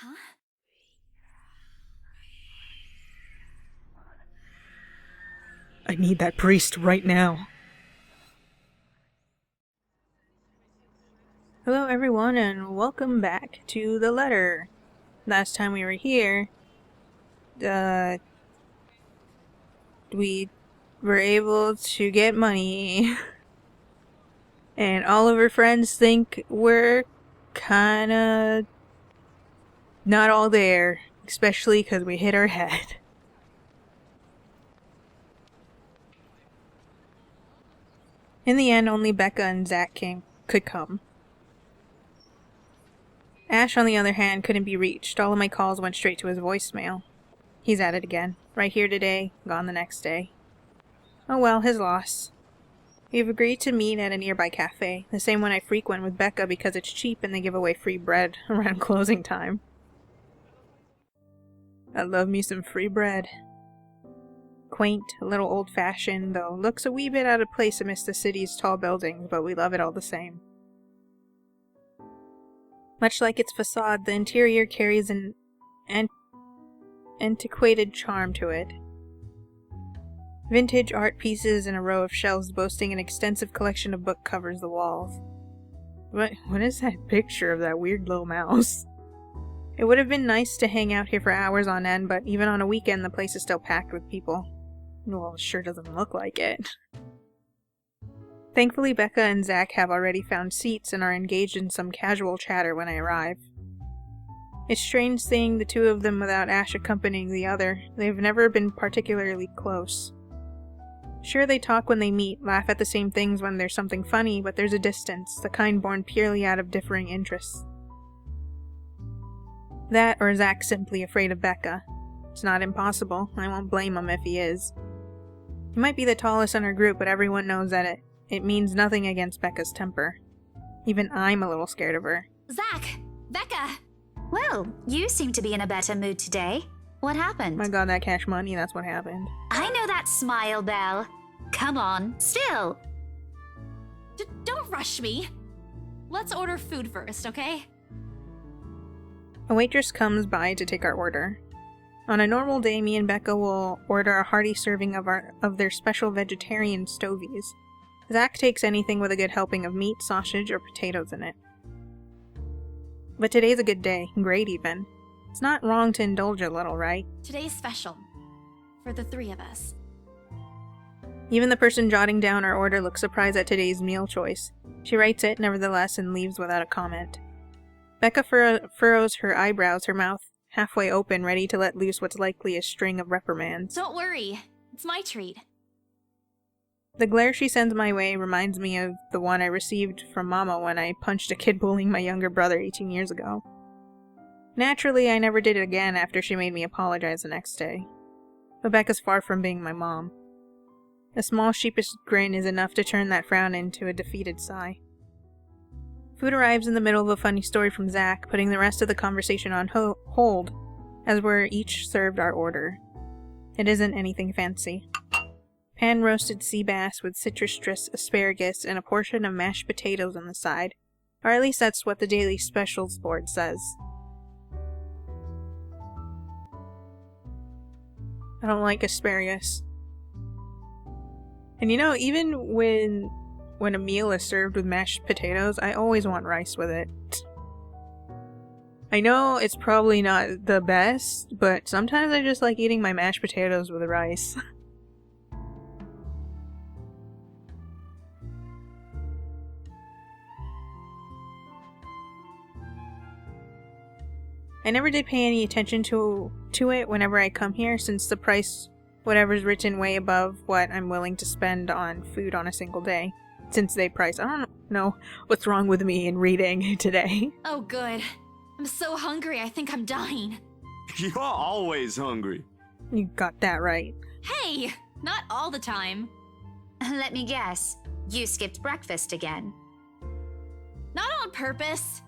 Huh? I need that priest right now. Hello everyone and welcome back to the letter. Last time we were here, we were able to get money and all of our friends think we're kinda not all there, especially because we hit our head. In the end, only Becca and Zach could come. Ash, on the other hand, couldn't be reached. All of my calls went straight to his voicemail. He's at it again. Right here today, gone the next day. Oh well, his loss. We've agreed to meet at a nearby cafe, the same one I frequent with Becca because it's cheap and they give away free bread around closing time. I love me some free bread. Quaint, a little old-fashioned, though looks a wee bit out of place amidst the city's tall buildings, but we love it all the same. Much like its facade, the interior carries an antiquated charm to it. Vintage art pieces and a row of shelves boasting an extensive collection of book covers the walls. What is that picture of that weird little mouse? It would have been nice to hang out here for hours on end, but even on a weekend the place is still packed with people. Well, it sure doesn't look like it. Thankfully, Becca and Zach have already found seats and are engaged in some casual chatter when I arrive. It's strange seeing the two of them without Ash accompanying the other. They've never been particularly close. Sure, they talk when they meet, laugh at the same things when there's something funny, but there's a distance, the kind born purely out of differing interests. That, or Zach's simply afraid of Becca. It's not impossible. I won't blame him if he is. He might be the tallest in our group, but everyone knows that it means nothing against Becca's temper. Even I'm a little scared of her. Zach! Becca! Well, you seem to be in a better mood today. What happened? My god, that cash money, that's what happened. I know that smile, Belle. Come on, still. Don't rush me. Let's order food first, okay? A waitress comes by to take our order. On a normal day, me and Becca will order a hearty serving of their special vegetarian stovies. Zach takes anything with a good helping of meat, sausage, or potatoes in it. But today's a good day, great even. It's not wrong to indulge a little, right? Today's special. For the three of us. Even the person jotting down our order looks surprised at today's meal choice. She writes it, nevertheless, and leaves without a comment. Becca furrows her eyebrows, her mouth halfway open, ready to let loose what's likely a string of reprimands. Don't worry. It's my treat. The glare she sends my way reminds me of the one I received from Mama when I punched a kid bullying my younger brother 18 years ago. Naturally, I never did it again after she made me apologize the next day. But Becca's far from being my mom. A small sheepish grin is enough to turn that frown into a defeated sigh. Food arrives in the middle of a funny story from Zach, putting the rest of the conversation on hold, as we're each served our order. It isn't anything fancy. Pan-roasted sea bass with citrus asparagus and a portion of mashed potatoes on the side. Or at least that's what the daily specials board says. I don't like asparagus. And you know, even when a meal is served with mashed potatoes, I always want rice with it. I know it's probably not the best, but sometimes I just like eating my mashed potatoes with rice. I never did pay any attention to it whenever I come here, since the price, whatever's written way above what I'm willing to spend on food on a single day. Since they price, I don't know what's wrong with me in reading today. Oh, good. I'm so hungry, I think I'm dying. You're always hungry. You got that right. Hey! Not all the time. Let me guess. You skipped breakfast again. Not on purpose.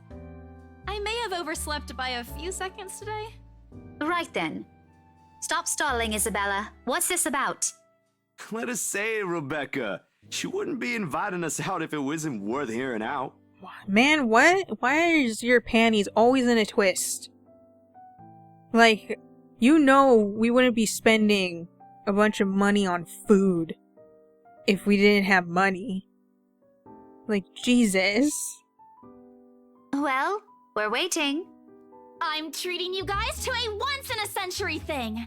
I may have overslept by a few seconds today. Right then. Stop stalling, Isabella. What's this about? Let us say, Rebecca. She wouldn't be inviting us out if it wasn't worth hearing out. Man, what? Why is your panties always in a twist? Like, you know we wouldn't be spending a bunch of money on food if we didn't have money. Like, Jesus. Well, we're waiting. I'm treating you guys to a once-in-a-century thing.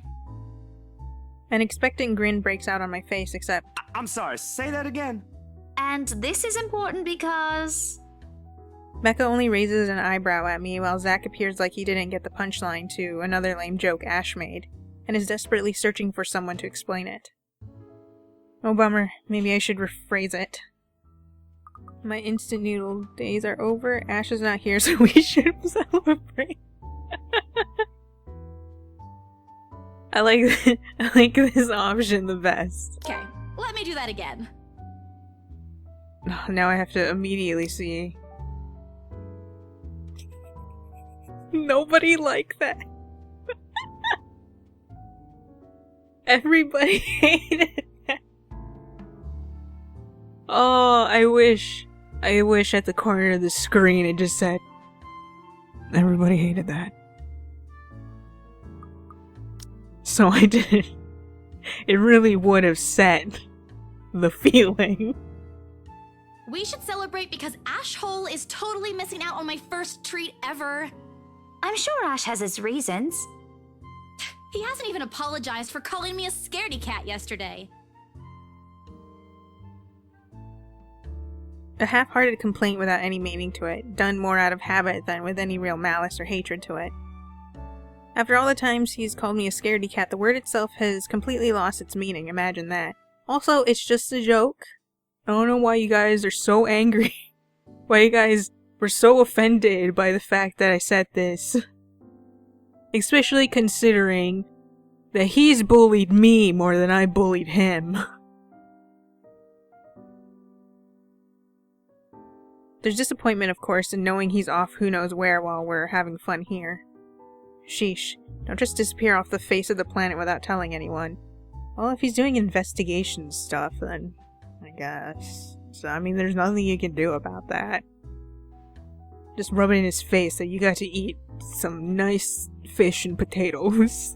An expectant grin breaks out on my face, except... I'm sorry, say that again. And this is important because... Becca only raises an eyebrow at me while Zach appears like he didn't get the punchline to another lame joke Ash made, and is desperately searching for someone to explain it. Oh bummer, maybe I should rephrase it. My instant noodle days are over, Ash is not here, so we should celebrate. I like this option the best. Okay, let me do that again. Now I have to immediately see. Nobody liked that. Everybody hated that. Oh, I wish at the corner of the screen it just said, everybody hated that. So I didn't. It really would have set the feeling. We should celebrate because Ash Hole is totally missing out on my first treat ever. I'm sure Ash has his reasons. He hasn't even apologized for calling me a scaredy cat yesterday. A half-hearted complaint without any meaning to it, done more out of habit than with any real malice or hatred to it. After all the times he's called me a scaredy cat, the word itself has completely lost its meaning, imagine that. Also, it's just a joke. I don't know why you guys are so angry. Why you guys were so offended by the fact that I said this. Especially considering that he's bullied me more than I bullied him. There's disappointment, of course, in knowing he's off who knows where while we're having fun here. Sheesh, don't just disappear off the face of the planet without telling anyone. Well, if he's doing investigation stuff, then I guess. So, I mean, there's nothing you can do about that. Just rub it in his face that you got to eat some nice fish and potatoes.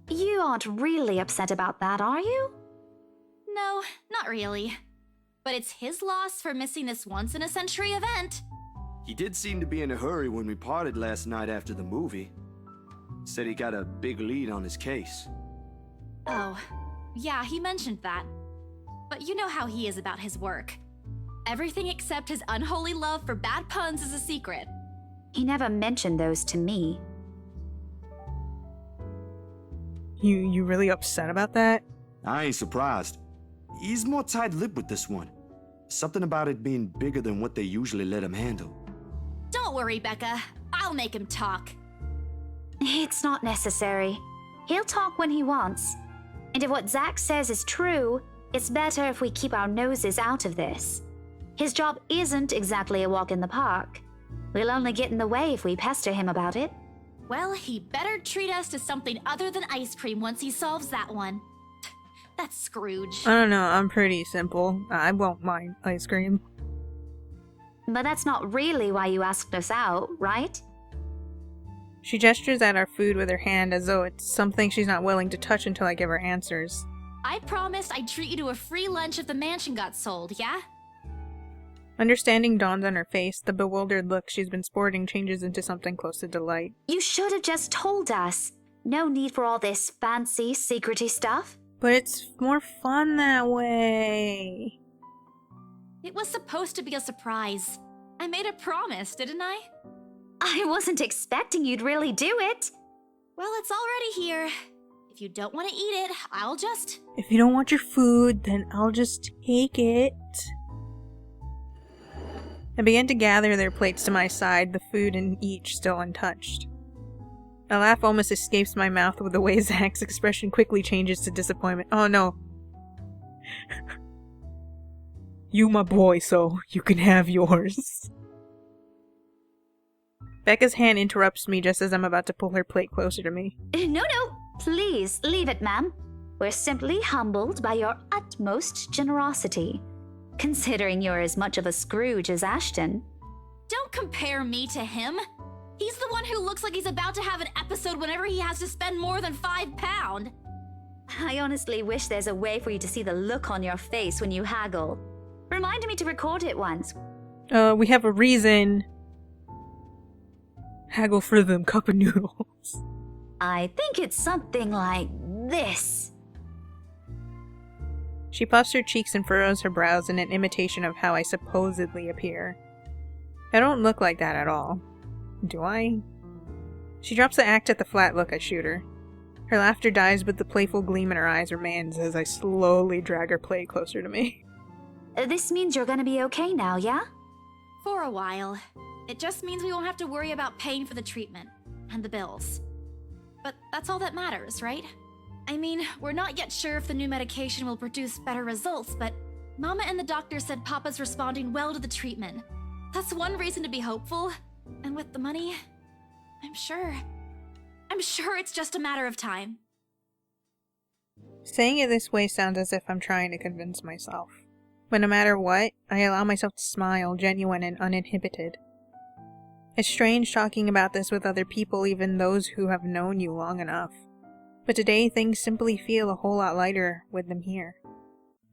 You aren't really upset about that, are you? No, not really. But it's his loss for missing this once-in-a-century event. He did seem to be in a hurry when we parted last night after the movie. Said he got a big lead on his case. Oh, yeah, he mentioned that. But you know how he is about his work. Everything except his unholy love for bad puns is a secret. He never mentioned those to me. You really upset about that? I ain't surprised. He's more tight-lipped with this one. Something about it being bigger than what they usually let him handle. Don't worry, Becca. I'll make him talk. It's not necessary. He'll talk when he wants. And if what Zach says is true, it's better if we keep our noses out of this. His job isn't exactly a walk in the park. We'll only get in the way if we pester him about it. Well, he better treat us to something other than ice cream once he solves that one. That's Scrooge. I don't know, I'm pretty simple. I won't mind ice cream. But that's not really why you asked us out, right? She gestures at our food with her hand as though it's something she's not willing to touch until I give her answers. I promised I'd treat you to a free lunch if the mansion got sold, yeah? Understanding dawns on her face. The bewildered look she's been sporting changes into something close to delight. You should have just told us. No need for all this fancy, secrety stuff. But it's more fun that way. It was supposed to be a surprise. I made a promise, didn't I? I wasn't expecting you'd really do it. Well, it's already here. If you don't want to eat it, I'll just... If you don't want your food, then I'll just take it. I began to gather their plates to my side, the food in each still untouched. A laugh almost escapes my mouth with the way Zach's expression quickly changes to disappointment. Oh no. You my boy, so you can have yours. Becca's hand interrupts me just as I'm about to pull her plate closer to me. No, please leave it, ma'am. We're simply humbled by your utmost generosity, considering you're as much of a Scrooge as Ashton. Don't compare me to him. He's the one who looks like he's about to have an episode whenever he has to spend more than £5. I honestly wish there's a way for you to see the look on your face when you haggle. Remind me to record it once. We have a reason. Haggle for them cup of noodles. I think it's something like this. She puffs her cheeks and furrows her brows in an imitation of how I supposedly appear. I don't look like that at all. Do I? She drops the act at the flat look I shoot her. Her laughter dies, but the playful gleam in her eyes remains as I slowly drag her plate closer to me. This means you're gonna be okay now, yeah? For a while. It just means we won't have to worry about paying for the treatment and the bills. But that's all that matters, right? I mean, we're not yet sure if the new medication will produce better results, but Mama and the doctor said Papa's responding well to the treatment. That's one reason to be hopeful. And with the money, I'm sure it's just a matter of time. Saying it this way sounds as if I'm trying to convince myself. But no matter what, I allow myself to smile, genuine and uninhibited. It's strange talking about this with other people, even those who have known you long enough. But today things simply feel a whole lot lighter with them here.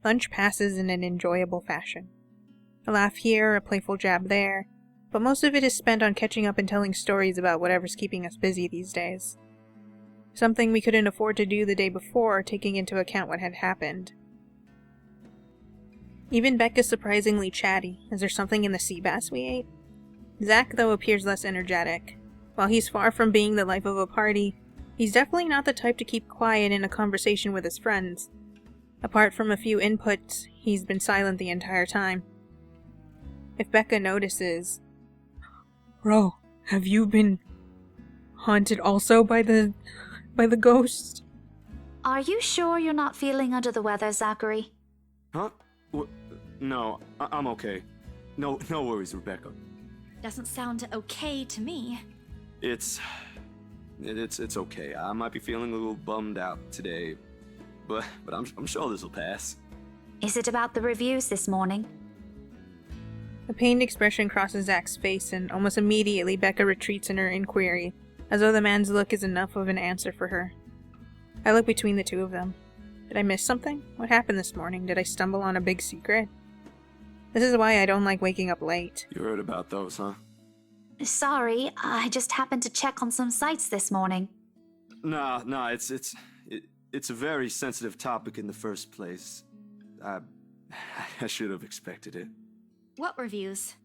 Lunch passes in an enjoyable fashion. A laugh here, a playful jab there, but most of it is spent on catching up and telling stories about whatever's keeping us busy these days. Something we couldn't afford to do the day before, taking into account what had happened. Even Becca's surprisingly chatty. Is there something in the sea bass we ate? Zach, though, appears less energetic. While he's far from being the life of a party, he's definitely not the type to keep quiet in a conversation with his friends. Apart from a few inputs, he's been silent the entire time. If Becca notices, "Bro, have you been haunted also by the ghost?" Are you sure you're not feeling under the weather, Zachary? Huh? No, I'm okay. No worries, Rebecca. Doesn't sound okay to me. It's okay. I might be feeling a little bummed out today, but I'm sure this will pass. Is it about the reviews this morning? A pained expression crosses Zach's face, and almost immediately Becca retreats in her inquiry, as though the man's look is enough of an answer for her. I look between the two of them. Did I miss something? What happened this morning? Did I stumble on a big secret? This is why I don't like waking up late. You heard about those, huh? Sorry, I just happened to check on some sites this morning. Nah, it's a very sensitive topic in the first place. I should have expected it. What reviews?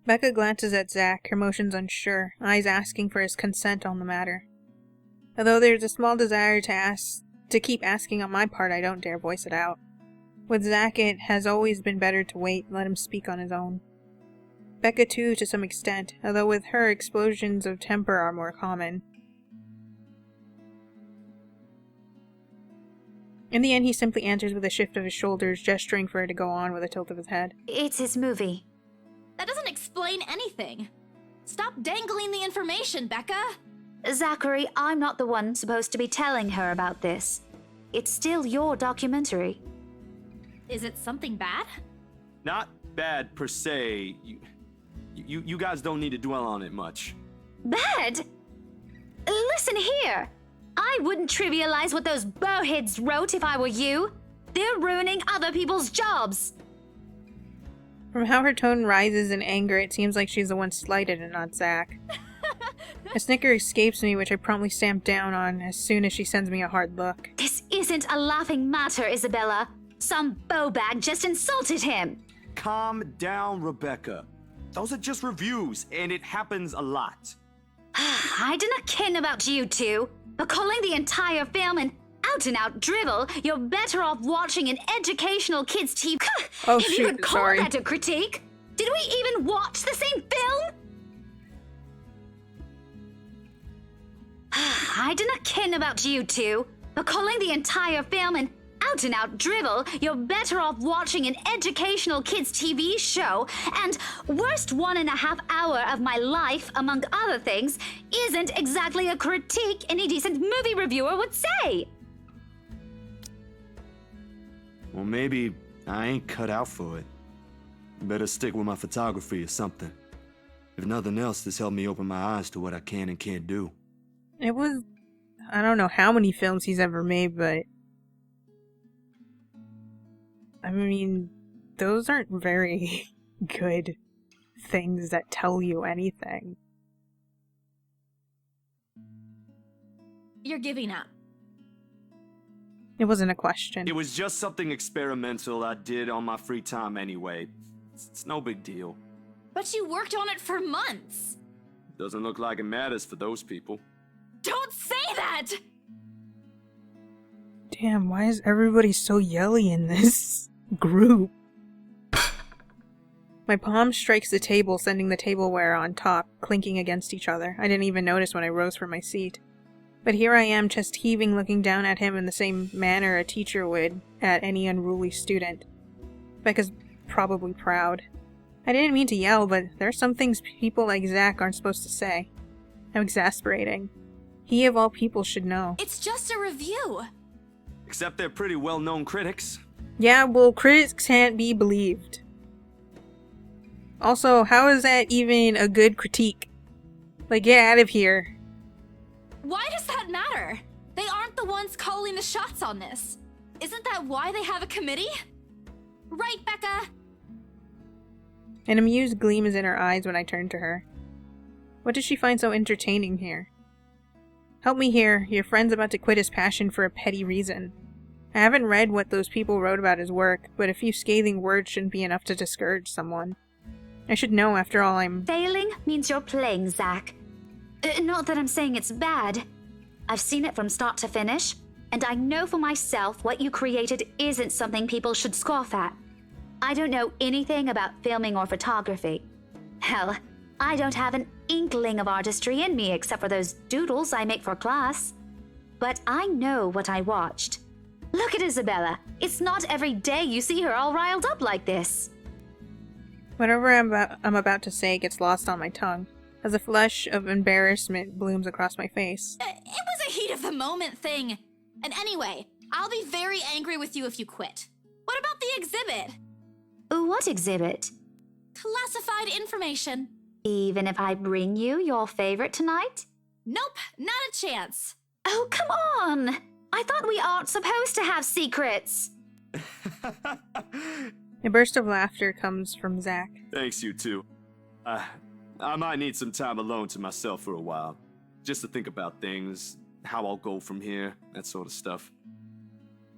Becca glances at Zach, her motions unsure, eyes asking for his consent on the matter. Although there's a small desire to keep asking on my part, I don't dare voice it out. With Zach, it has always been better to wait, let him speak on his own. Becca too, to some extent, although with her, explosions of temper are more common. In the end, he simply answers with a shift of his shoulders, gesturing for her to go on with a tilt of his head. It's his movie. That doesn't explain anything. Stop dangling the information, Becca! Zachary, I'm not the one supposed to be telling her about this. It's still your documentary. Is it something bad? Not bad per se. You guys don't need to dwell on it much. Bad? Listen here. I wouldn't trivialize what those bowheads wrote if I were you. They're ruining other people's jobs. From how her tone rises in anger, it seems like she's the one slighted and not Zach. A snicker escapes me, which I promptly stamp down on as soon as she sends me a hard look. This isn't a laughing matter, Isabella. Some bowbag just insulted him. Calm down, Rebecca. Those are just reviews, and it happens a lot. I do not ken about you two, but calling the entire film an out-and-out drivel, you're better off watching an educational kids' TV. Oh, if you shoot, could call sorry. that a critique. Did we even watch the same film? I do not ken about you two, but calling the entire film an out-and-out drivel, you're better off watching an educational kids' TV show, and worst 1.5 hour of my life, among other things, isn't exactly a critique any decent movie reviewer would say. Well, maybe I ain't cut out for it. Better stick with my photography or something. If nothing else, this helped me open my eyes to what I can and can't do. It was... I don't know how many films he's ever made, but... I mean, those aren't very good things that tell you anything. You're giving up. It wasn't a question. It was just something experimental I did on my free time anyway. It's no big deal. But you worked on it for months. Doesn't look like it matters for those people. Don't say that! Damn, why is everybody so yelly in this group? My palm strikes the table, sending the tableware on top, clinking against each other. I didn't even notice when I rose from my seat. But here I am, chest heaving, looking down at him in the same manner a teacher would at any unruly student. Becca's probably proud. I didn't mean to yell, but there are some things people like Zach aren't supposed to say. How exasperating. He of all people should know. It's just a review. Except they're pretty well-known critics. Yeah, well, critics can't be believed. Also, how is that even a good critique? Like, get out of here. Why does that matter? They aren't the ones calling the shots on this. Isn't that why they have a committee? Right, Becca? An amused gleam is in her eyes when I turn to her. What does she find so entertaining here? Help me here. Your friend's about to quit his passion for a petty reason. I haven't read what those people wrote about his work, but a few scathing words shouldn't be enough to discourage someone. I should know, after all. Failing means you're playing, Zach. Not that I'm saying it's bad. I've seen it from start to finish, and I know for myself what you created isn't something people should scoff at. I don't know anything about filming or photography. Hell, I don't have an inkling of artistry in me except for those doodles I make for class. But I know what I watched. Look at Isabella. It's not every day you see her all riled up like this. Whatever I'm about to say gets lost on my tongue, as a flush of embarrassment blooms across my face. It was a heat of the moment thing. And anyway, I'll be very angry with you if you quit. What about the exhibit? What exhibit? Classified information. Even if I bring you your favorite tonight? Nope, not a chance. Oh, come on! I thought we aren't supposed to have secrets. A burst of laughter comes from Zach. Thanks, you two. I might need some time alone to myself for a while. Just to think about things, how I'll go from here, that sort of stuff.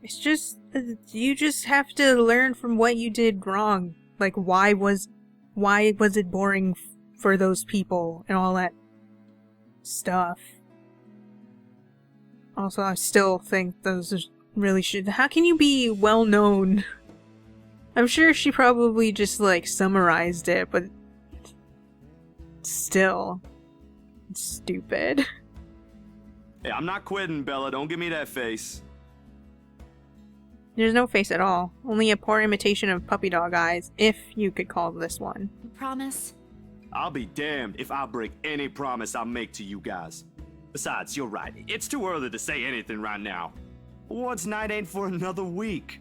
It's just, you just have to learn from what you did wrong. Like, why was it boring for those people and all that stuff? Also, I still think those really should... How can you be well known? I'm sure she probably just, like, summarized it, but still, it's stupid. Hey, I'm not quitting, Bella. Don't give me that face. There's no face at all. Only a poor imitation of puppy dog eyes, if you could call this one. Promise? I'll be damned if I break any promise I make to you guys. Besides, you're right. It's too early to say anything right now. Awards night ain't for another week.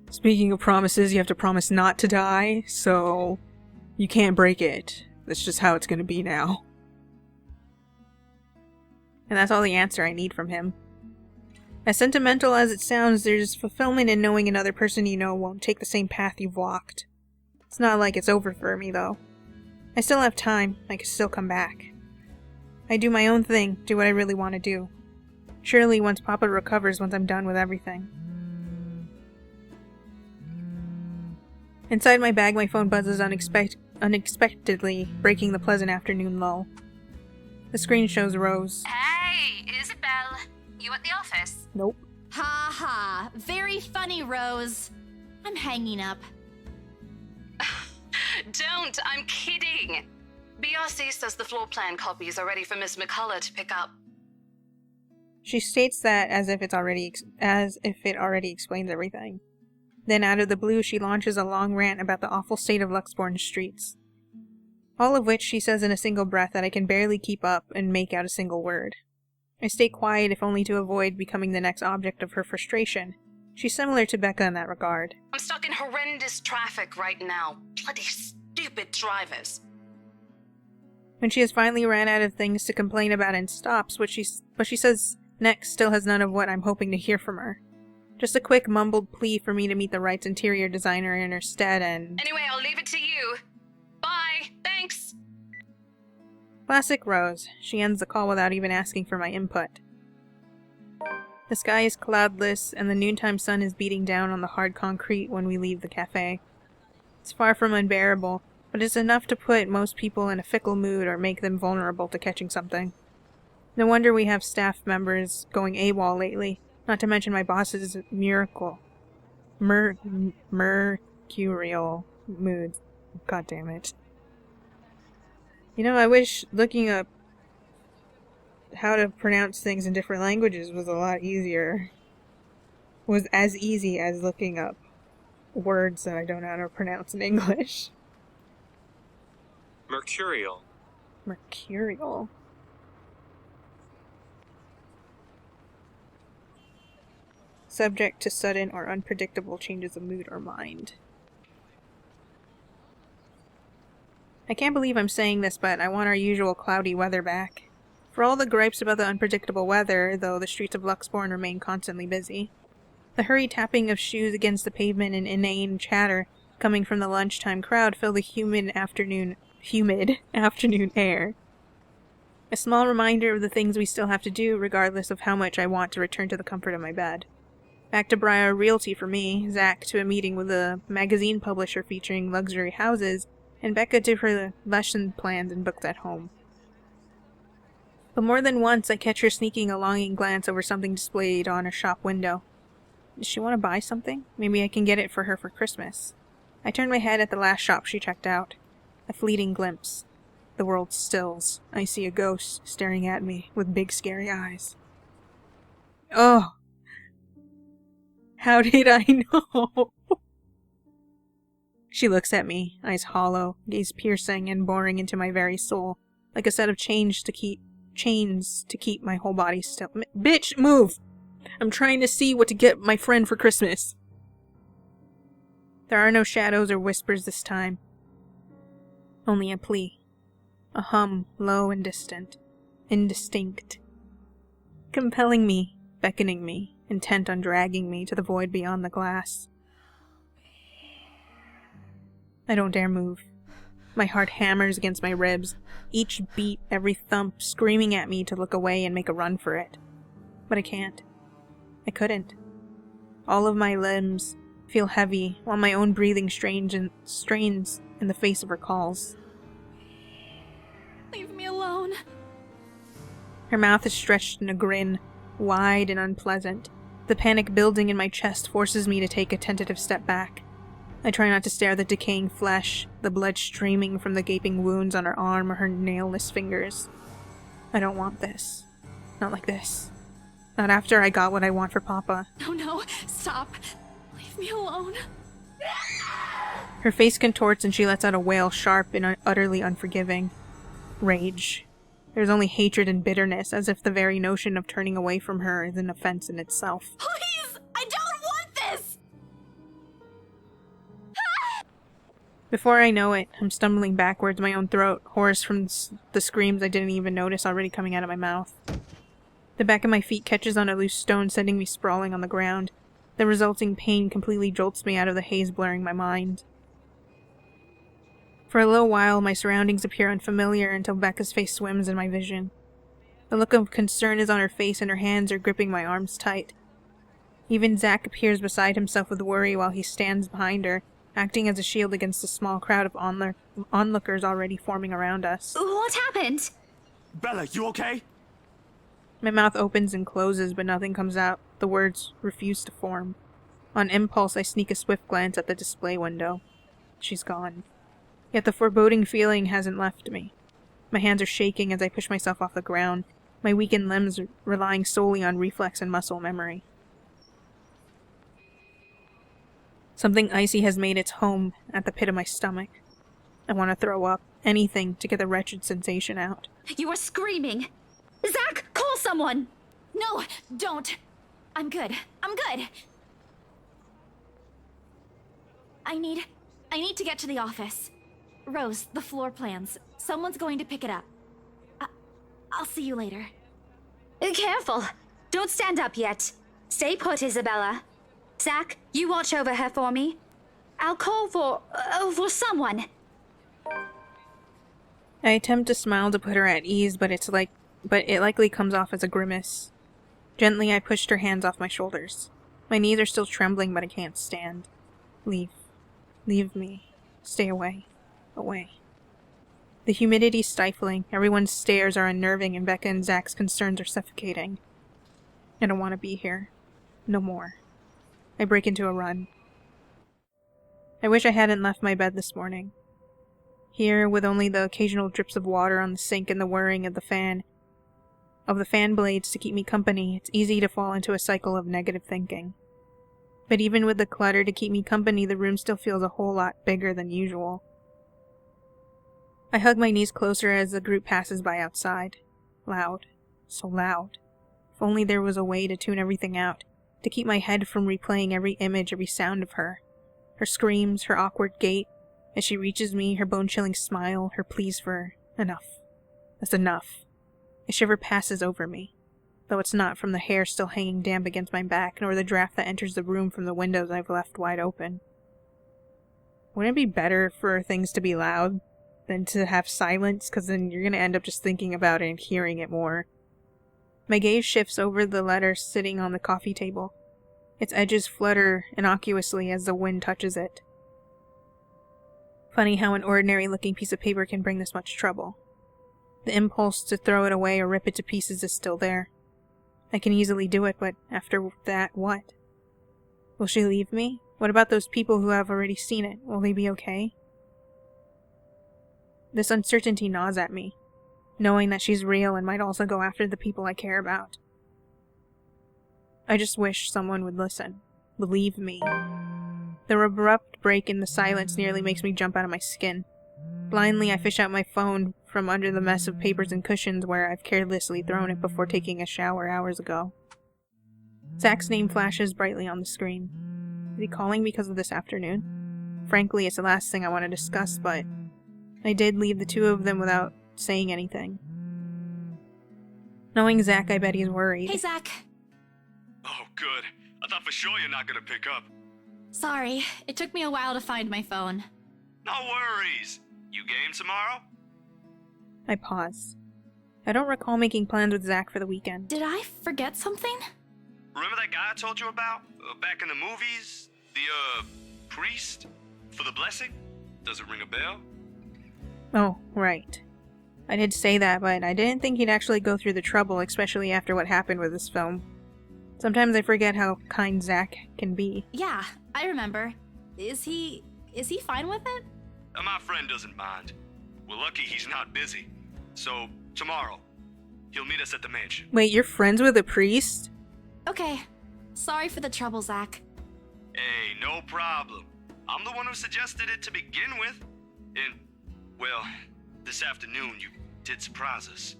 Speaking of promises, you have to promise not to die, so you can't break it. That's just how it's gonna be now. And that's all the answer I need from him. As sentimental as it sounds, there's fulfillment in knowing another person you know won't take the same path you've walked. It's not like it's over for me, though. I still have time. I can still come back. I do my own thing, do what I really want to do. Surely once Papa recovers, once I'm done with everything. Inside my bag, my phone buzzes unexpectedly, breaking the pleasant afternoon lull. The screen shows Rose. Hey, Isabel. You at the office? Nope. Ha ha. Very funny, Rose. I'm hanging up. Don't, I'm kidding. BRC says the floor plan copies are ready for Miss McCollough to pick up. She states that as if it already explains everything. Then out of the blue, she launches a long rant about the awful state of Luxbourne streets. All of which she says in a single breath that I can barely keep up and make out a single word. I stay quiet if only to avoid becoming the next object of her frustration. She's similar to Becca in that regard. I'm stuck in horrendous traffic right now. Bloody stupid stupid drivers. When she has finally ran out of things to complain about and stops, but she says next still has none of what I'm hoping to hear from her. Just a quick mumbled plea for me to meet the right interior designer in her stead and... Anyway, I'll leave it to you. Bye. Thanks. Classic Rose. She ends the call without even asking for my input. The sky is cloudless, and the noontime sun is beating down on the hard concrete when we leave the cafe. It's far from unbearable, but it's enough to put most people in a fickle mood or make them vulnerable to catching something. No wonder we have staff members going AWOL lately, not to mention my boss's mercurial moods. God damn it. You know, I wish looking up how to pronounce things in different languages was a lot easier. Was as easy as looking up words that I don't know how to pronounce in English. Mercurial. Mercurial. Subject to sudden or unpredictable changes of mood or mind. I can't believe I'm saying this, but I want our usual cloudy weather back. For all the gripes about the unpredictable weather, though, the streets of Luxborn remain constantly busy. The hurried tapping of shoes against the pavement and inane chatter coming from the lunchtime crowd fill the humid afternoon air. A small reminder of the things we still have to do, regardless of how much I want to return to the comfort of my bed. Back to Briar Realty for me, Zach to a meeting with a magazine publisher featuring luxury houses, and Becca to her lesson plans and books at home. But more than once I catch her sneaking a longing glance over something displayed on a shop window. Does she want to buy something? Maybe I can get it for her for Christmas. I turn my head at the last shop she checked out. A fleeting glimpse. The world stills. I see a ghost staring at me with big scary eyes. Oh! How did I know? She looks at me, eyes hollow, gaze piercing and boring into my very soul, like a set of chains to keep my whole body still. Bitch, move! I'm trying to see what to get my friend for Christmas. There are no shadows or whispers this time. Only a plea. A hum, low and distant. Indistinct. Compelling me, beckoning me, intent on dragging me to the void beyond the glass. I don't dare move. My heart hammers against my ribs, each beat, every thump screaming at me to look away and make a run for it. But I can't. I couldn't. All of my limbs feel heavy, while my own breathing strains in the face of her calls. Leave me alone. Her mouth is stretched in a grin, wide and unpleasant. The panic building in my chest forces me to take a tentative step back. I try not to stare at the decaying flesh, the blood streaming from the gaping wounds on her arm or her nailless fingers. I don't want this. Not like this. Not after I got what I want for Papa. No, stop. Leave me alone. Her face contorts and she lets out a wail sharp and utterly unforgiving. Rage. There's only hatred and bitterness, as if the very notion of turning away from her is an offense in itself. Please! I don't want this! Before I know it, I'm stumbling backwards, my own throat hoarse from the screams I didn't even notice already coming out of my mouth. The back of my feet catches on a loose stone, sending me sprawling on the ground. The resulting pain completely jolts me out of the haze blurring my mind. For a little while, my surroundings appear unfamiliar until Becca's face swims in my vision. The look of concern is on her face and her hands are gripping my arms tight. Even Zach appears beside himself with worry while he stands behind her, acting as a shield against a small crowd of onlookers already forming around us. What happened? Bella, you okay? My mouth opens and closes, but nothing comes out. The words refuse to form. On impulse, I sneak a swift glance at the display window. She's gone. Yet the foreboding feeling hasn't left me. My hands are shaking as I push myself off the ground, my weakened limbs relying solely on reflex and muscle memory. Something icy has made its home at the pit of my stomach. I want to throw up, anything to get the wretched sensation out. You are screaming! Zach, call someone! No, don't. I'm good. I'm good. I need to get to the office. Rose, the floor plans. Someone's going to pick it up. I'll see you later. Careful! Don't stand up yet. Stay put, Isabella. Zach, you watch over her for me. I'll call for someone. I attempt to smile to put her at ease, but it likely comes off as a grimace. Gently, I pushed her hands off my shoulders. My knees are still trembling, but I can't stand. Leave. Leave me. Stay away. Away. The humidity's stifling, everyone's stares are unnerving, and Becca and Zach's concerns are suffocating. I don't want to be here. No more. I break into a run. I wish I hadn't left my bed this morning. Here, with only the occasional drips of water on the sink and the whirring of the fan blades to keep me company, it's easy to fall into a cycle of negative thinking. But even with the clutter to keep me company, the room still feels a whole lot bigger than usual. I hug my knees closer as the group passes by outside. Loud. So loud. If only there was a way to tune everything out, to keep my head from replaying every image, every sound of her. Her screams, her awkward gait, as she reaches me, her bone-chilling smile, her pleas for enough. That's enough. A shiver passes over me, though it's not from the hair still hanging damp against my back, nor the draft that enters the room from the windows I've left wide open. Wouldn't it be better for things to be loud than to have silence, because then you're going to end up just thinking about it and hearing it more? My gaze shifts over the letter sitting on the coffee table. Its edges flutter innocuously as the wind touches it. Funny how an ordinary-looking piece of paper can bring this much trouble. The impulse to throw it away or rip it to pieces is still there. I can easily do it, but after that, what? Will she leave me? What about those people who have already seen it? Will they be okay? This uncertainty gnaws at me, knowing that she's real and might also go after the people I care about. I just wish someone would listen. Believe me. The abrupt break in the silence nearly makes me jump out of my skin. Blindly, I fish out my phone from under the mess of papers and cushions where I've carelessly thrown it before taking a shower hours ago. Zach's name flashes brightly on the screen. Is he calling because of this afternoon? Frankly, it's the last thing I want to discuss, but I did leave the two of them without saying anything. Knowing Zach, I bet he's worried. Hey, Zach. Oh, good. I thought for sure you're not gonna pick up. Sorry, it took me a while to find my phone. No worries. You game tomorrow? I pause. I don't recall making plans with Zach for the weekend. Did I forget something? Remember that guy I told you about? Back in the movies? The, priest? For the blessing? Does it ring a bell? Oh, right. I did say that, but I didn't think he'd actually go through the trouble, especially after what happened with this film. Sometimes I forget how kind Zach can be. Yeah, I remember. Is he fine with it? My friend doesn't mind. We're lucky he's not busy. So, tomorrow, he'll meet us at the mansion. Wait, you're friends with a priest? Okay. Sorry for the trouble, Zach. Hey, no problem. I'm the one who suggested it to begin with. And, well, this afternoon you did surprise us.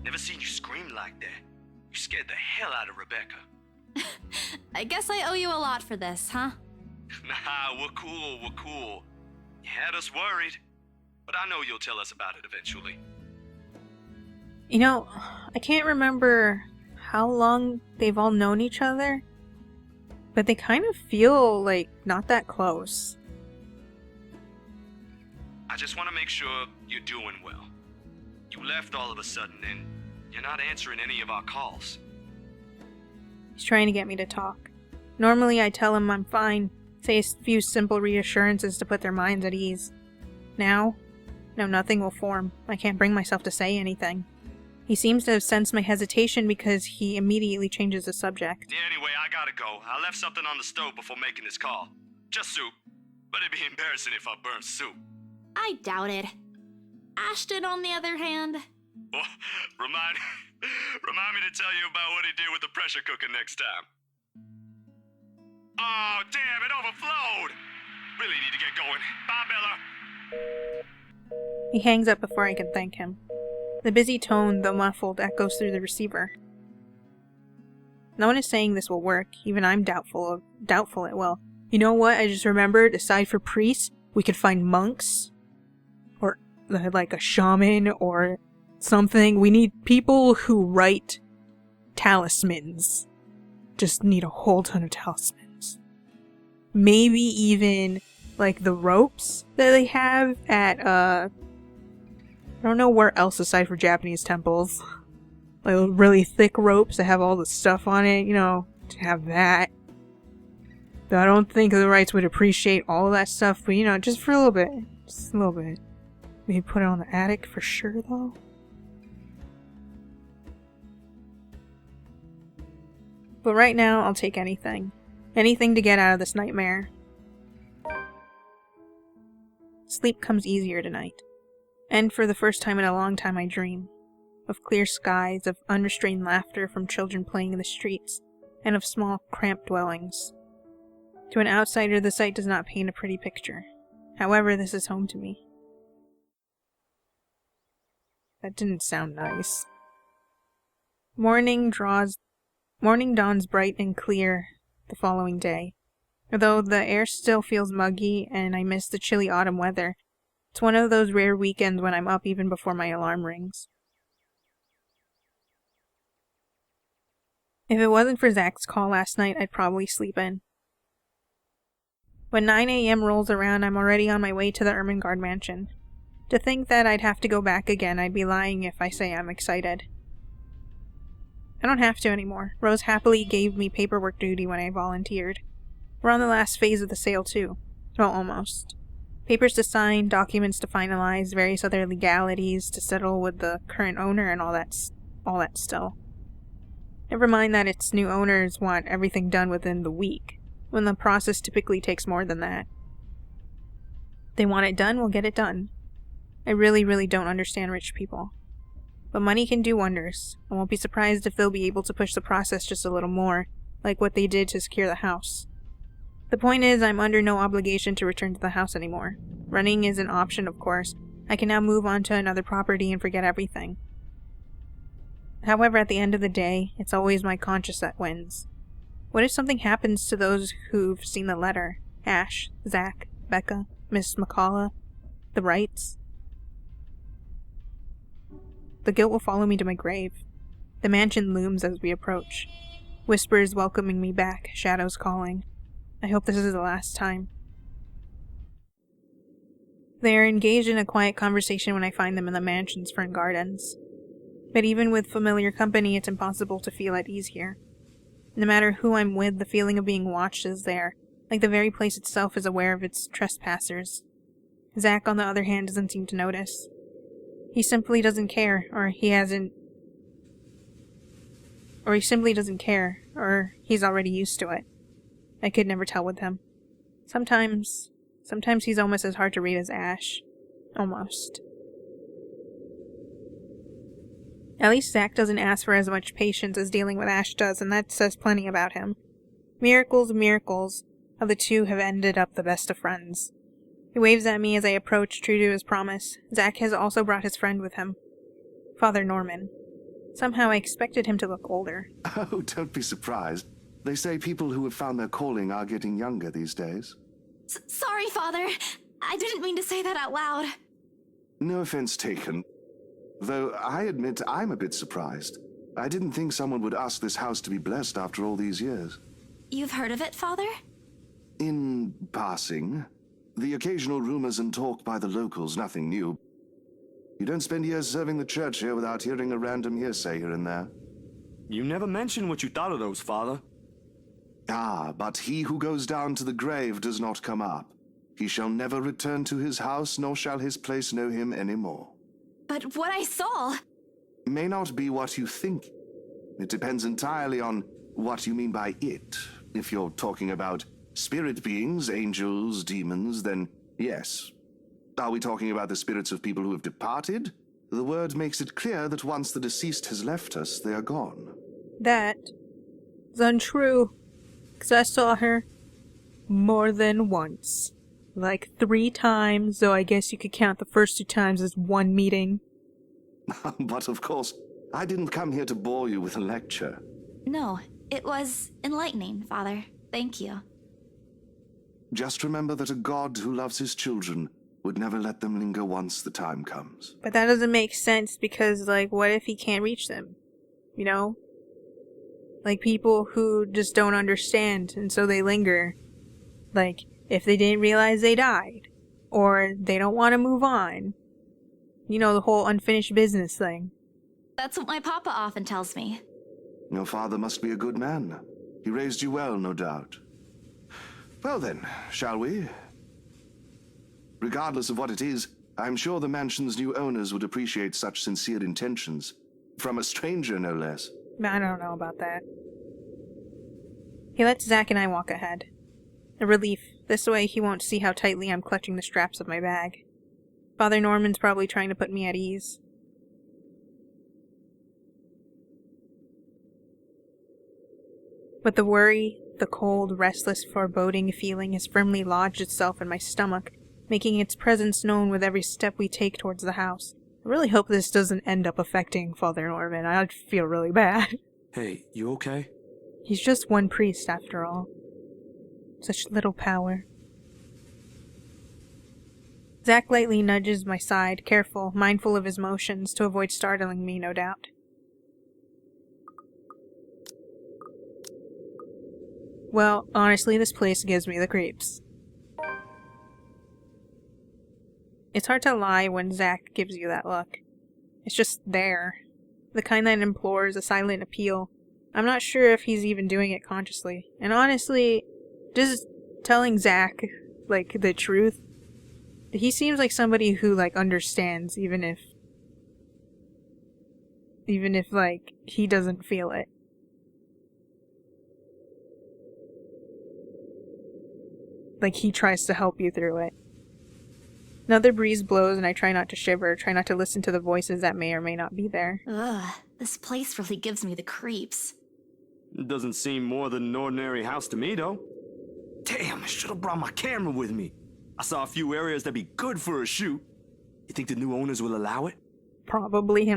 Never seen you scream like that. You scared the hell out of Rebecca. I guess I owe you a lot for this, huh? Nah, we're cool. You had us worried. But I know you'll tell us about it eventually. You know, I can't remember how long they've all known each other, but they kind of feel like not that close. I just want to make sure you're doing well. You left all of a sudden and you're not answering any of our calls. He's trying to get me to talk. Normally I tell him I'm fine, say a few simple reassurances to put their minds at ease. Now, no, nothing will form. I can't bring myself to say anything. He seems to have sensed my hesitation because he immediately changes the subject. Yeah, anyway, I gotta go. I left something on the stove before making this call. Just soup. But it'd be embarrassing if I burned soup. I doubt it. Ashton, on the other hand... Well, remind me to tell you about what he did with the pressure cooker next time. Oh, damn, it overflowed! Really need to get going. Bye, Bella. He hangs up before I can thank him. The busy tone, though muffled, echoes through the receiver. No one is saying this will work. Even I'm doubtful it will. You know what? I just remembered, aside for priests, we could find monks. like a shaman or something. We need people who write talismans. Just need a whole ton of talismans. Maybe even like the ropes that they have at I don't know where else aside from Japanese temples. Like really thick ropes that have all the stuff on it, you know, to have that. Though I don't think the rights would appreciate all of that stuff, but you know, just for a little bit. Just a little bit. Maybe put it on the attic for sure though. But right now, I'll take anything. Anything to get out of this nightmare. Sleep comes easier tonight. And for the first time in a long time I dream. Of clear skies, of unrestrained laughter from children playing in the streets, and of small, cramped dwellings. To an outsider, the sight does not paint a pretty picture. However, this is home to me. That didn't sound nice. Morning dawns bright and clear the following day. Although the air still feels muggy and I miss the chilly autumn weather, it's one of those rare weekends when I'm up even before my alarm rings. If it wasn't for Zach's call last night, I'd probably sleep in. When 9 a.m. rolls around, I'm already on my way to the Ermengarde mansion. To think that I'd have to go back again, I'd be lying if I say I'm excited. I don't have to anymore. Rose happily gave me paperwork duty when I volunteered. We're on the last phase of the sale too. Well, almost. Papers to sign, documents to finalize, various other legalities to settle with the current owner and all that still. Never mind that its new owners want everything done within the week, when the process typically takes more than that. They want it done, we'll get it done. I really don't understand rich people. But money can do wonders. I won't be surprised if they'll be able to push the process just a little more, like what they did to secure the house. The point is, I'm under no obligation to return to the house anymore. Running is an option, of course. I can now move on to another property and forget everything. However, at the end of the day, it's always my conscience that wins. What if something happens to those who've seen the letter? Ash, Zach, Becca, Miss McCollough, the Wrights? The guilt will follow me to my grave. The mansion looms as we approach. Whispers welcoming me back, shadows calling. I hope this is the last time. They are engaged in a quiet conversation when I find them in the mansion's front gardens. But even with familiar company, it's impossible to feel at ease here. No matter who I'm with, the feeling of being watched is there, like the very place itself is aware of its trespassers. Zach, on the other hand, doesn't seem to notice. He simply doesn't care, or he simply doesn't care, or he's already used to it. I could never tell with him. Sometimes he's almost as hard to read as Ash. Almost. At least Zach doesn't ask for as much patience as dealing with Ash does, and that says plenty about him. Miracles of the two have ended up the best of friends. He waves at me as I approach, true to his promise. Zach has also brought his friend with him. Father Norman. Somehow I expected him to look older. Oh, don't be surprised. They say people who have found their calling are getting younger these days. Sorry, Father. I didn't mean to say that out loud. No offense taken. Though I admit I'm a bit surprised. I didn't think someone would ask this house to be blessed after all these years. You've heard of it, Father? In passing. The occasional rumors and talk by the locals, nothing new. You don't spend years serving the church here without hearing a random hearsay here and there. You never mentioned what you thought of those, Father. Ah, but he who goes down to the grave does not come up. He shall never return to his house, nor shall his place know him any more. But what I saw... May not be what you think. It depends entirely on what you mean by it. If you're talking about spirit beings, angels, demons, then yes. Are we talking about the spirits of people who have departed? The word makes it clear that once the deceased has left us, they are gone. That is untrue. Because I saw her more than once. Like 3 times, though I guess you could count the first 2 times as one meeting. But of course, I didn't come here to bore you with a lecture. No, it was enlightening, Father. Thank you. Just remember that a God who loves his children would never let them linger once the time comes. But that doesn't make sense because, like, what if he can't reach them? You know? Like, people who just don't understand and so they linger. Like, if they didn't realize they died. Or they don't want to move on. You know, the whole unfinished business thing. That's what my papa often tells me. Your father must be a good man. He raised you well, no doubt. Well then, shall we? Regardless of what it is, I'm sure the mansion's new owners would appreciate such sincere intentions. From a stranger, no less. I don't know about that. He lets Zach and I walk ahead. A relief. This way he won't see how tightly I'm clutching the straps of my bag. Father Norman's probably trying to put me at ease. But the worry, the cold, restless, foreboding feeling has firmly lodged itself in my stomach, making its presence known with every step we take towards the house. I really hope this doesn't end up affecting Father Norman. I'd feel really bad. Hey, you okay? He's just one priest, after all. Such little power. Zach lightly nudges my side, careful, mindful of his motions, to avoid startling me, no doubt. Well, honestly, this place gives me the creeps. It's hard to lie when Zach gives you that look. It's just there. The kind that implores a silent appeal. I'm not sure if he's even doing it consciously. And honestly, just telling Zach, like, the truth, he seems like somebody who, like, understands, even if, like, he doesn't feel it. Like, he tries to help you through it. Another breeze blows and I try not to shiver, try not to listen to the voices that may or may not be there. Ugh, this place really gives me the creeps. It doesn't seem more than an ordinary house to me, though. Damn, I should have brought my camera with me. I saw a few areas that'd be good for a shoot. You think the new owners will allow it? Probably,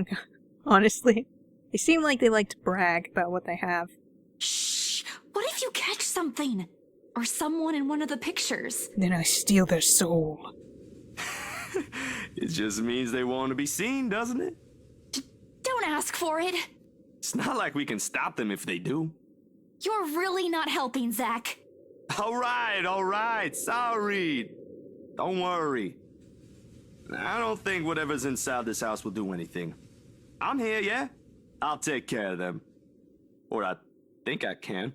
honestly. They seem like they like to brag about what they have. Shh! What if you catch something? Or someone in one of the pictures? Then I steal their soul. It just means they want to be seen, doesn't it? Don't ask for it! It's not like we can stop them if they do. You're really not helping, Zach. All right, sorry. Don't worry. I don't think whatever's inside this house will do anything. I'm here, yeah? I'll take care of them. Or I think I can.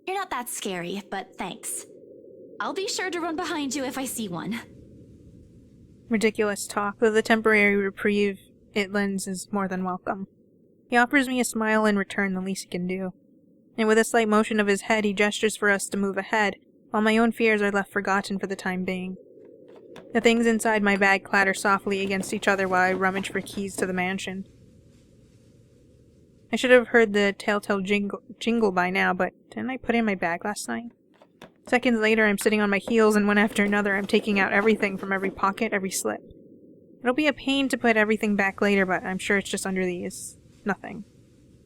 You're not that scary, but thanks. I'll be sure to run behind you if I see one. Ridiculous talk, though the temporary reprieve it lends is more than welcome. He offers me a smile in return, the least he can do. And with a slight motion of his head, he gestures for us to move ahead, while my own fears are left forgotten for the time being. The things inside my bag clatter softly against each other while I rummage for keys to the mansion. I should have heard the telltale jingle by now, but didn't I put it in my bag last night? Seconds later, I'm sitting on my heels, and one after another, I'm taking out everything from every pocket, every slip. It'll be a pain to put everything back later, but I'm sure it's just under these. Nothing.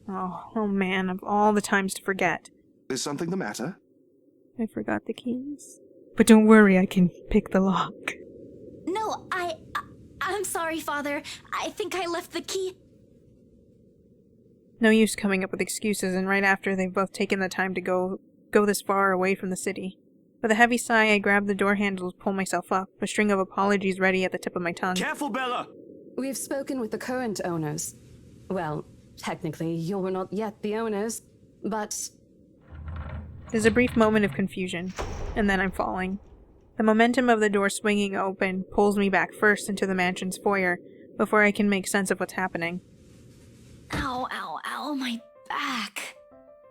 Oh man, of all the times to forget. Is something the matter? I forgot the keys. But don't worry, I can pick the lock. No, I'm sorry, Father. I think I left the key. No use coming up with excuses, and right after they've both taken the time to go this far away from the city. With a heavy sigh, I grab the door handles, pull myself up, a string of apologies ready at the tip of my tongue. Careful, Bella! We've spoken with the current owners. Well, technically, you were not yet the owners, but... There's a brief moment of confusion, and then I'm falling. The momentum of the door swinging open pulls me back first into the mansion's foyer, before I can make sense of what's happening. Ow, ow, ow, my back.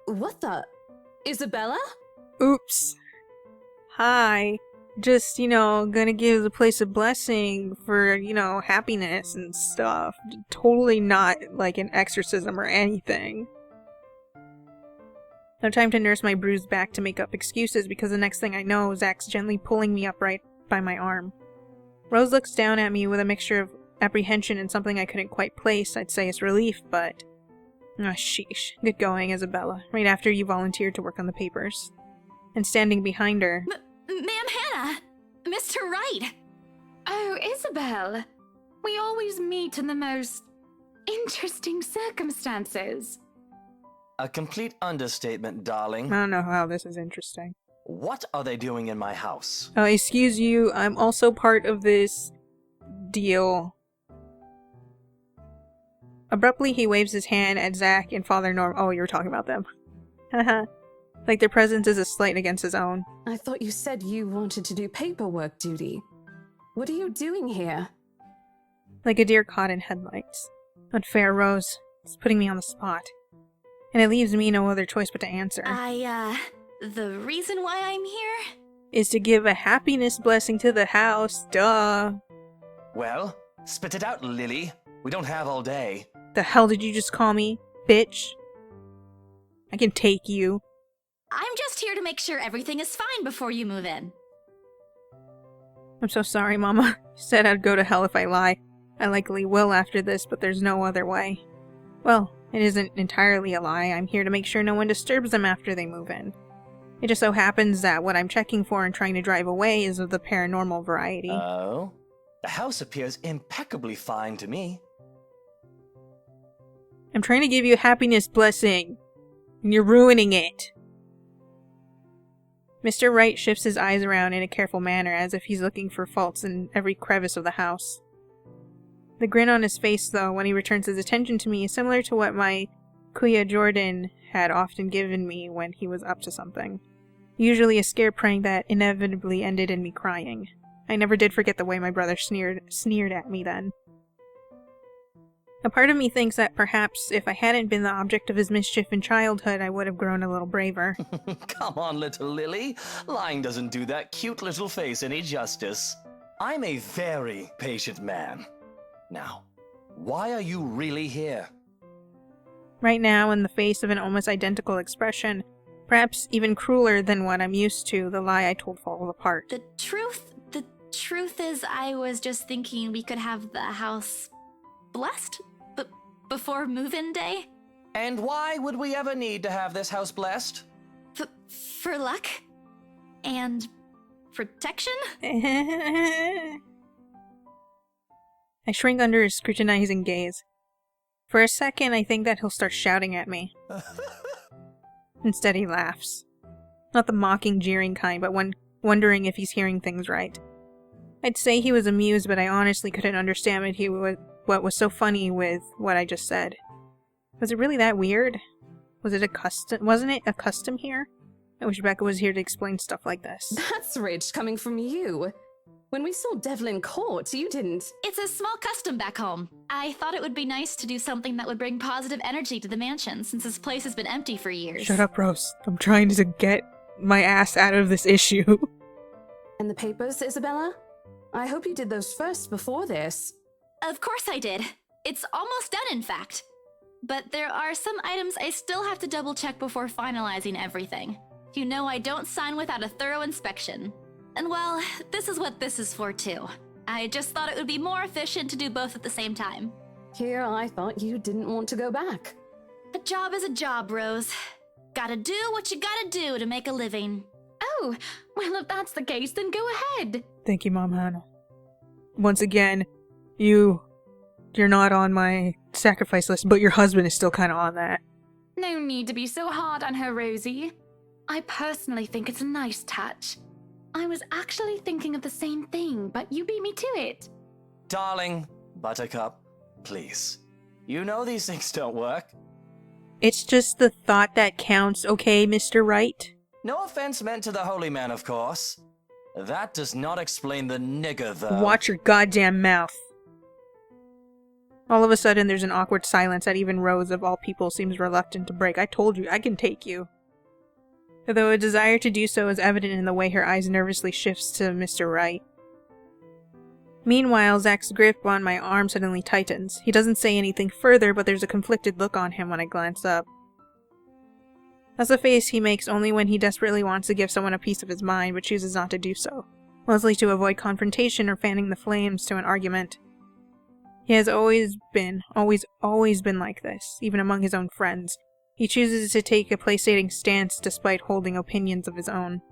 What the... Isabella? Oops. Hi. Just, gonna give the place a blessing for, happiness and stuff. Totally not like an exorcism or anything. No time to nurse my bruised back to make up excuses because the next thing I know, Zach's gently pulling me up right by my arm. Rose looks down at me with a mixture of apprehension and something I couldn't quite place. I'd say it's relief, but... sheesh. Good going, Isabella. Right after you volunteered to work on the papers. And standing behind her... Ma'am Hannah! Mr. Wright! Oh, Isabel. We always meet in the most interesting circumstances. A complete understatement, darling. I don't know how this is interesting. What are they doing in my house? Excuse you, I'm also part of this deal. Abruptly, he waves his hand at Zach and Father Norm. Oh, you were talking about them. Haha. Like their presence is a slight against his own. I thought you said you wanted to do paperwork duty. What are you doing here? Like a deer caught in headlights. Unfair, Rose. It's putting me on the spot. And it leaves me no other choice but to answer. The reason why I'm here? Is to give a happiness blessing to the house, duh. Well, spit it out, Lily. We don't have all day. The hell did you just call me, bitch? I can take you. I'm just here to make sure everything is fine before you move in. I'm so sorry, Mama. You said I'd go to hell if I lie. I likely will after this, but there's no other way. Well, it isn't entirely a lie. I'm here to make sure no one disturbs them after they move in. It just so happens that what I'm checking for and trying to drive away is of the paranormal variety. Oh? The house appears impeccably fine to me. I'm trying to give you a happiness blessing, and you're ruining it. Mr. Wright shifts his eyes around in a careful manner, as if he's looking for faults in every crevice of the house. The grin on his face, though, when he returns his attention to me is similar to what my Kuya Jordan had often given me when he was up to something. Usually a scare prank that inevitably ended in me crying. I never did forget the way my brother sneered at me then. A part of me thinks that perhaps if I hadn't been the object of his mischief in childhood, I would have grown a little braver. Come on, little Lily. Lying doesn't do that cute little face any justice. I'm a very patient man. Now, why are you really here? Right now, in the face of an almost identical expression, perhaps even crueler than what I'm used to, the lie I told falls apart. The truth is I was just thinking we could have the house blessed before move-in day. And why would we ever need to have this house blessed? For luck and protection? I shrink under his scrutinizing gaze. For a second, I think that he'll start shouting at me. Instead, he laughs. Not the mocking, jeering kind, but wondering if he's hearing things right. I'd say he was amused, but I honestly couldn't understand what was so funny with what I just said. Was it really that weird? Wasn't it a custom here? I wish Becca was here to explain stuff like this. That's rich coming from you. When we saw Devlin Court, you didn't. It's a small custom back home. I thought it would be nice to do something that would bring positive energy to the mansion, since this place has been empty for years. Shut up, Rose. I'm trying to get my ass out of this issue. And the papers, Isabella? I hope you did those first before this. Of course I did. It's almost done, in fact. But there are some items I still have to double-check before finalizing everything. You know I don't sign without a thorough inspection. And well, this is what this is for, too. I just thought it would be more efficient to do both at the same time. Here, I thought you didn't want to go back. A job is a job, Rose. Gotta do what you gotta do to make a living. Oh, well, if that's the case, then go ahead. Thank you, Mom Hannah. Once again, you're not on my sacrifice list, but your husband is still kind of on that. No need to be so hard on her, Rosie. I personally think it's a nice touch. I was actually thinking of the same thing, but you beat me to it. Darling, Buttercup, please. You know these things don't work. It's just the thought that counts, okay, Mr. Wright? No offense meant to the holy man, of course. That does not explain the nigger, though. Watch your goddamn mouth. All of a sudden, there's an awkward silence that even Rose, of all people, seems reluctant to break. I told you, I can take you. Though a desire to do so is evident in the way her eyes nervously shifts to Mr. Wright. Meanwhile, Zach's grip on my arm suddenly tightens. He doesn't say anything further, but there's a conflicted look on him when I glance up. That's a face he makes only when he desperately wants to give someone a piece of his mind, but chooses not to do so, mostly to avoid confrontation or fanning the flames to an argument. He has always been like this, even among his own friends. He chooses to take a place-stating stance despite holding opinions of his own.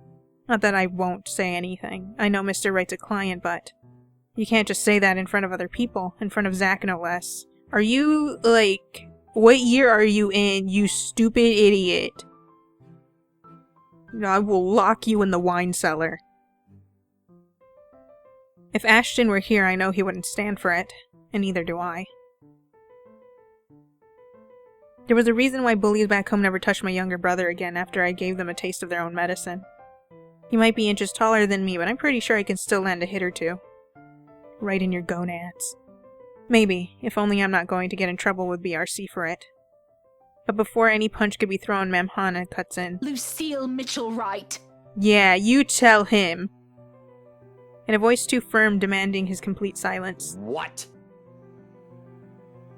Not that I won't say anything. I know Mr. Wright's a client, but You can't just say that in front of other people, in front of Zach no less. Are you, like, what year are you in, you stupid idiot? I will lock you in the wine cellar. If Ashton were here, I know he wouldn't stand for it, and neither do I. There was a reason why bullies back home never touched my younger brother again after I gave them a taste of their own medicine. He might be inches taller than me, but I'm pretty sure I can still land a hit or two. Right in your gonads. Maybe, if only I'm not going to get in trouble with BRC for it. But before any punch could be thrown, Ma'am Hannah cuts in. Lucille Mitchell-Wright. Yeah, you tell him. In a voice too firm, demanding his complete silence. What?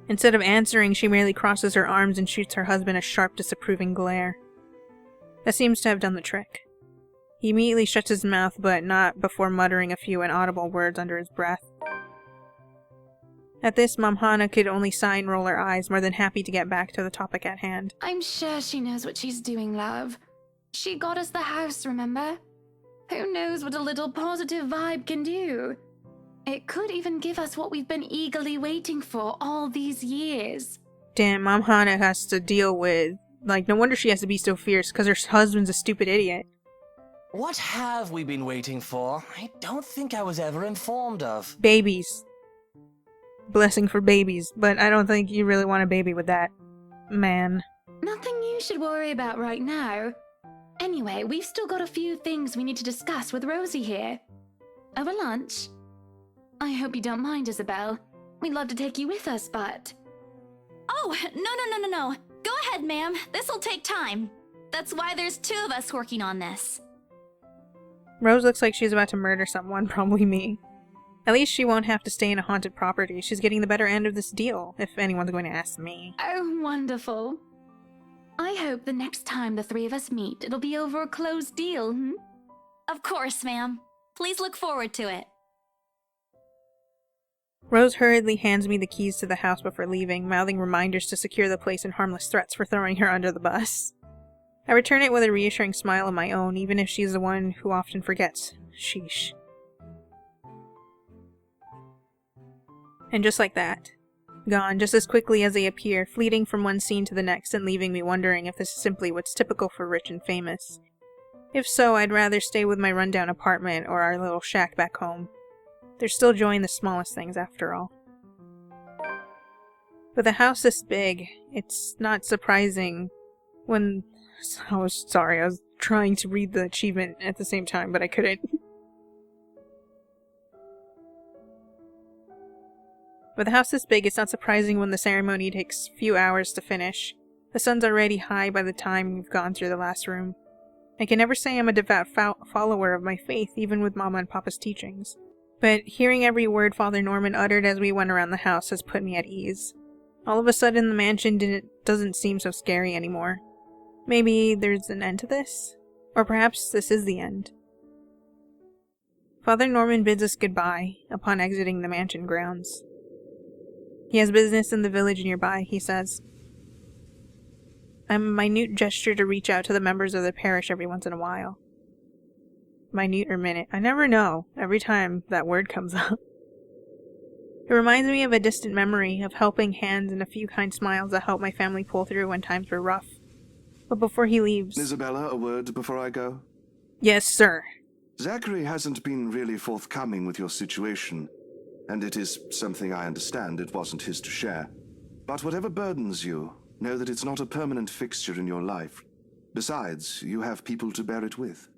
Instead of answering, she merely crosses her arms and shoots her husband a sharp, disapproving glare. That seems to have done the trick. He immediately shuts his mouth, but not before muttering a few inaudible words under his breath. At this, Mom Hannah could only sigh and roll her eyes, more than happy to get back to the topic at hand. I'm sure she knows what she's doing, love. She got us the house, remember? Who knows what a little positive vibe can do? It could even give us what we've been eagerly waiting for all these years. Damn, Mom Hannah has to deal with... Like, no wonder she has to be so fierce, because her husband's a stupid idiot. What have we been waiting for? I don't think I was ever informed of. Babies. Blessing for babies, but I don't think you really want a baby with that man. Nothing you should worry about right now. Anyway, we've still got a few things we need to discuss with Rosie here. Over lunch? I hope you don't mind, Isabel. We'd love to take you with us, but... Oh, no. Go ahead, ma'am. This'll take time. That's why there's 2 of us working on this. Rose looks like she's about to murder someone, probably me. At least she won't have to stay in a haunted property. She's getting the better end of this deal, if anyone's going to ask me. Oh, wonderful. I hope the next time the 3 of us meet, it'll be over a closed deal, Of course, ma'am. Please look forward to it. Rose hurriedly hands me the keys to the house before leaving, mouthing reminders to secure the place and harmless threats for throwing her under the bus. I return it with a reassuring smile of my own, even if she's the one who often forgets. Sheesh. And just like that, gone just as quickly as they appear, fleeting from one scene to the next and leaving me wondering if this is simply what's typical for rich and famous. If so, I'd rather stay with my rundown apartment or our little shack back home. There's still joy in the smallest things, after all. With a house this big, it's not surprising when... I was trying to read the achievement at the same time, but I couldn't. With a house this big, it's not surprising when the ceremony takes a few hours to finish. The sun's already high by the time we've gone through the last room. I can never say I'm a devout follower of my faith, even with Mama and Papa's teachings. But hearing every word Father Norman uttered as we went around the house has put me at ease. All of a sudden, the mansion doesn't seem so scary anymore. Maybe there's an end to this? Or perhaps this is the end. Father Norman bids us goodbye upon exiting the mansion grounds. He has business in the village nearby, he says. A minute gesture to reach out to the members of the parish every once in a while. Minute or minute, I never know every time that word comes up. It reminds me of a distant memory of helping hands and a few kind smiles that helped my family pull through when times were rough. But before he leaves... Isabella, a word before I go? Yes, sir. Zachary hasn't been really forthcoming with your situation, and it is something I understand it wasn't his to share. But whatever burdens you, know that it's not a permanent fixture in your life. Besides, you have people to bear it with.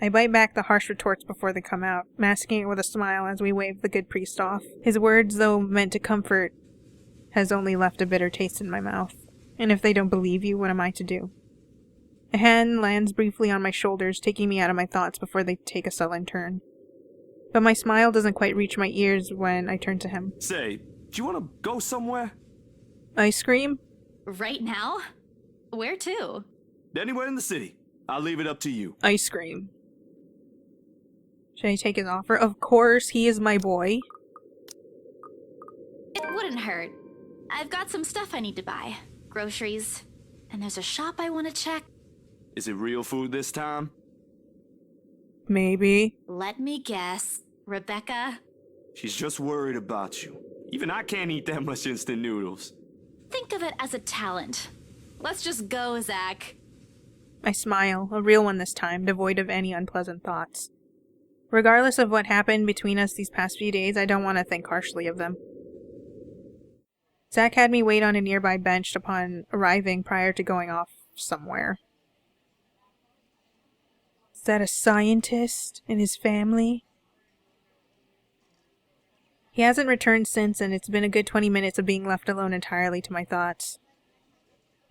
I bite back the harsh retorts before they come out, masking it with a smile as we wave the good priest off. His words, though meant to comfort, has only left a bitter taste in my mouth. And if they don't believe you, what am I to do? A hand lands briefly on my shoulders, taking me out of my thoughts before they take a sullen turn. But my smile doesn't quite reach my ears when I turn to him. Say, do you want to go somewhere? Ice cream? Right now? Where to? Anywhere in the city. I'll leave it up to you. Ice cream. Should I take his offer? Of course, he is my boy. It wouldn't hurt. I've got some stuff I need to buy. Groceries. And there's a shop I want to check. Is it real food this time? Maybe. Let me guess. Rebecca, She's just worried about you. Even I can't eat that much instant noodles. Think of it as a talent. Let's just go, Zach. I smile, a real one this time, devoid of any unpleasant thoughts. Regardless of what happened between us these past few days, I don't want to think harshly of them. Zach had me wait on a nearby bench upon arriving prior to going off somewhere. Is that a scientist and his family? He hasn't returned since, and it's been a good 20 minutes of being left alone entirely to my thoughts.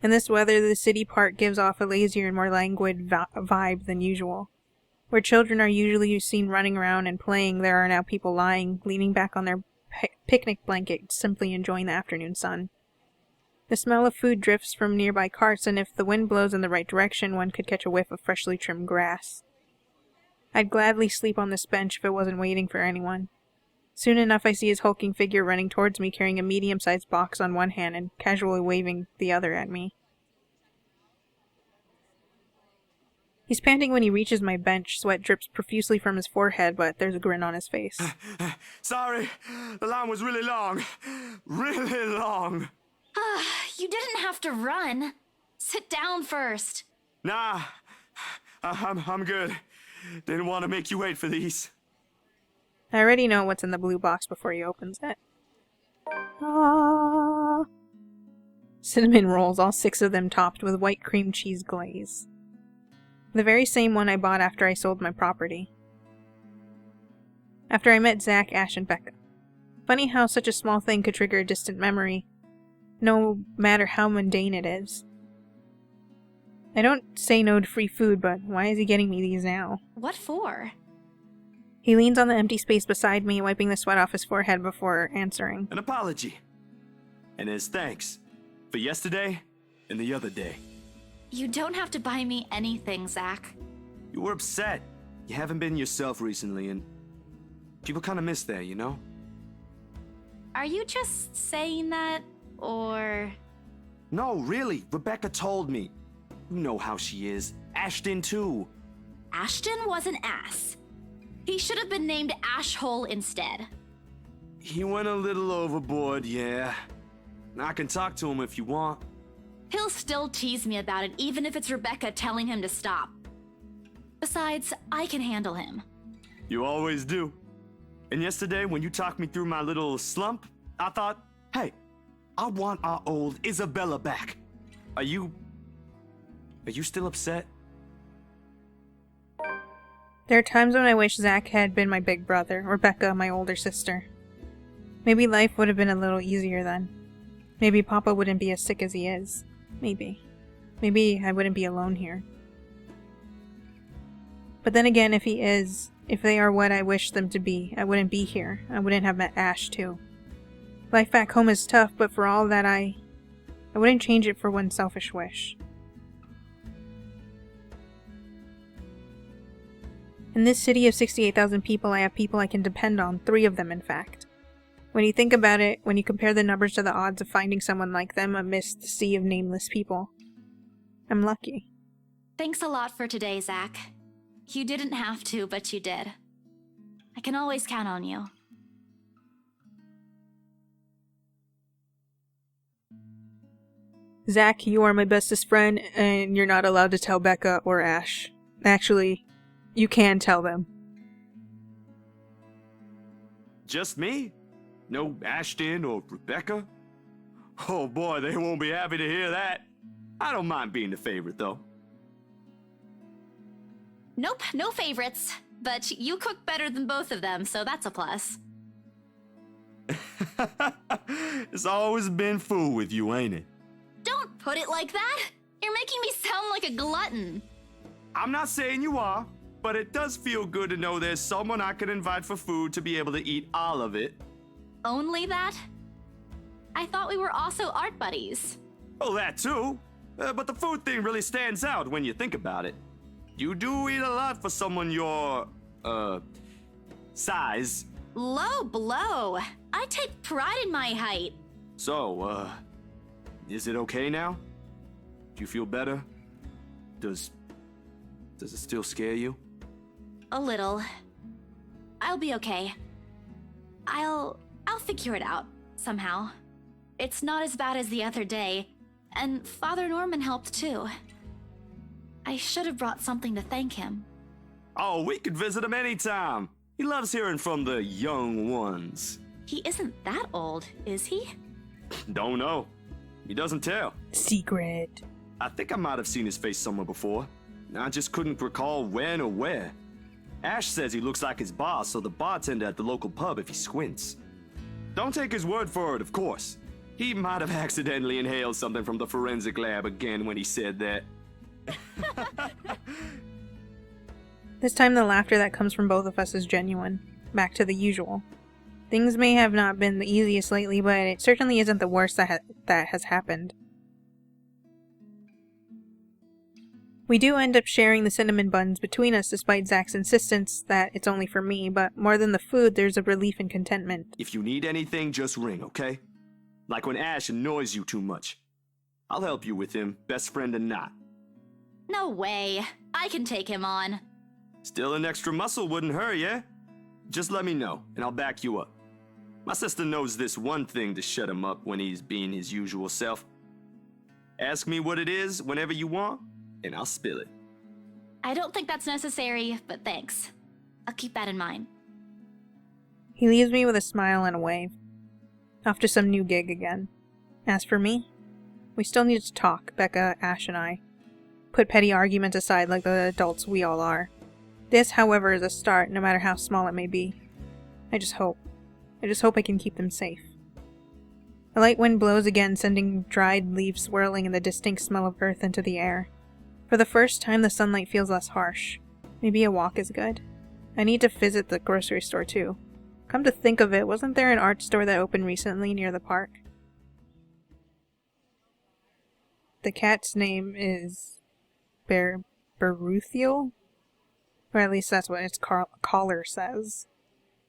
In this weather, the city park gives off a lazier and more languid vibe than usual. Where children are usually seen running around and playing, there are now people lying, leaning back on their picnic blankets, simply enjoying the afternoon sun. The smell of food drifts from nearby carts, and if the wind blows in the right direction, one could catch a whiff of freshly trimmed grass. I'd gladly sleep on this bench if it wasn't waiting for anyone. Soon enough, I see his hulking figure running towards me, carrying a medium-sized box on one hand and casually waving the other at me. He's panting when he reaches my bench. Sweat drips profusely from his forehead, but there's a grin on his face. Sorry, the line was really long. Really long. You didn't have to run. Sit down first. Nah, I'm good. Didn't want to make you wait for these. I already know what's in the blue box before he opens it. Ah. Cinnamon rolls, all 6 of them topped with white cream cheese glaze. The very same one I bought after I sold my property. After I met Zach, Ash, and Becca. Funny how such a small thing could trigger a distant memory, no matter how mundane it is. I don't say no to free food, but why is he getting me these now? What for? He leans on the empty space beside me, wiping the sweat off his forehead before answering. An apology. And as thanks for yesterday and the other day. You don't have to buy me anything, Zach. You were upset. You haven't been yourself recently, and people kind of miss that, you know? Are you just saying that, or... No, really. Rebecca told me. You know how she is. Ashton, too. Ashton was an ass. He should have been named Ashhole instead. He went a little overboard, yeah. I can talk to him if you want. He'll still tease me about it, even if it's Rebecca telling him to stop. Besides, I can handle him. You always do. And yesterday, when you talked me through my little slump, I thought, hey, I want our old Isabella back. Are you still upset? There are times when I wish Zach had been my big brother, or Becca, my older sister. Maybe life would have been a little easier then. Maybe Papa wouldn't be as sick as he is. Maybe. Maybe I wouldn't be alone here. But then again, if they are what I wish them to be, I wouldn't be here. I wouldn't have met Ash, too. Life back home is tough, but for all that I wouldn't change it for one selfish wish. In this city of 68,000 people, I have people I can depend on, 3 of them in fact. When you think about it, when you compare the numbers to the odds of finding someone like them amidst the sea of nameless people, I'm lucky. Thanks a lot for today, Zach. You didn't have to, but you did. I can always count on you. Zach, you are my bestest friend, and you're not allowed to tell Becca or Ash. Actually, you can tell them. Just me? No Ashton or Rebecca? Oh boy, they won't be happy to hear that. I don't mind being the favorite, though. Nope, no favorites. But you cook better than both of them, so that's a plus. It's always been food with you, ain't it? Don't put it like that! You're making me sound like a glutton. I'm not saying you are, but it does feel good to know there's someone I can invite for food to be able to eat all of it. Only that? I thought we were also art buddies. Oh, that too. But the food thing really stands out when you think about it. You do eat a lot for someone your, size. Low blow. I take pride in my height. So, is it okay now? Do you feel better? Does it still scare you? A little. I'll be okay. I'll figure it out, somehow. It's not as bad as the other day, and Father Norman helped too. I should have brought something to thank him. Oh, we could visit him anytime. He loves hearing from the young ones. He isn't that old, is he? Don't know. He doesn't tell. Secret. I think I might have seen his face somewhere before. I just couldn't recall when or where. Ash says he looks like his boss or the bartender at the local pub if he squints. Don't take his word for it, of course. He might have accidentally inhaled something from the forensic lab again when he said that. This time the laughter that comes from both of us is genuine. Back to the usual. Things may have not been the easiest lately, but it certainly isn't the worst that has happened. We do end up sharing the cinnamon buns between us despite Zach's insistence that it's only for me, but more than the food, there's a relief and contentment. If you need anything, just ring, okay? Like when Ash annoys you too much. I'll help you with him, best friend or not. No way. I can take him on. Still an extra muscle wouldn't hurt, yeah? Just let me know, and I'll back you up. My sister knows this one thing to shut him up when he's being his usual self. Ask me what it is whenever you want, and I'll spill it. I don't think that's necessary, but thanks. I'll keep that in mind. He leaves me with a smile and a wave. Off to some new gig again. As for me, we still need to talk, Becca, Ash, and I. Put petty arguments aside like the adults we all are. This, however, is a start, no matter how small it may be. I just hope I can keep them safe. A light wind blows again, sending dried leaves swirling and the distinct smell of earth into the air. For the first time, the sunlight feels less harsh. Maybe a walk is good. I need to visit the grocery store too. Come to think of it, wasn't there an art store that opened recently near the park? The cat's name is Beruthiel? Or at least that's what its collar says.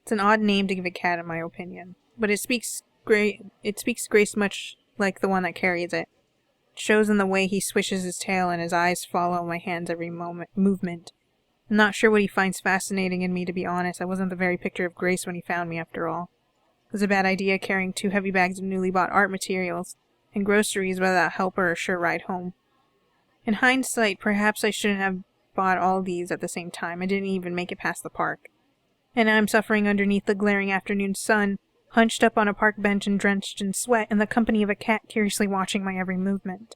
It's an odd name to give a cat in my opinion, but it speaks grace much like the one that carries it. It shows in the way he swishes his tail and his eyes follow my hand's every movement. I'm not sure what he finds fascinating in me, to be honest. I wasn't the very picture of grace when he found me, after all. It was a bad idea carrying 2 heavy bags of newly bought art materials and groceries without help or a sure ride home. In hindsight, perhaps I shouldn't have bought all these at the same time. I didn't even make it past the park. And I'm suffering underneath the glaring afternoon sun, hunched up on a park bench and drenched in sweat, in the company of a cat curiously watching my every movement.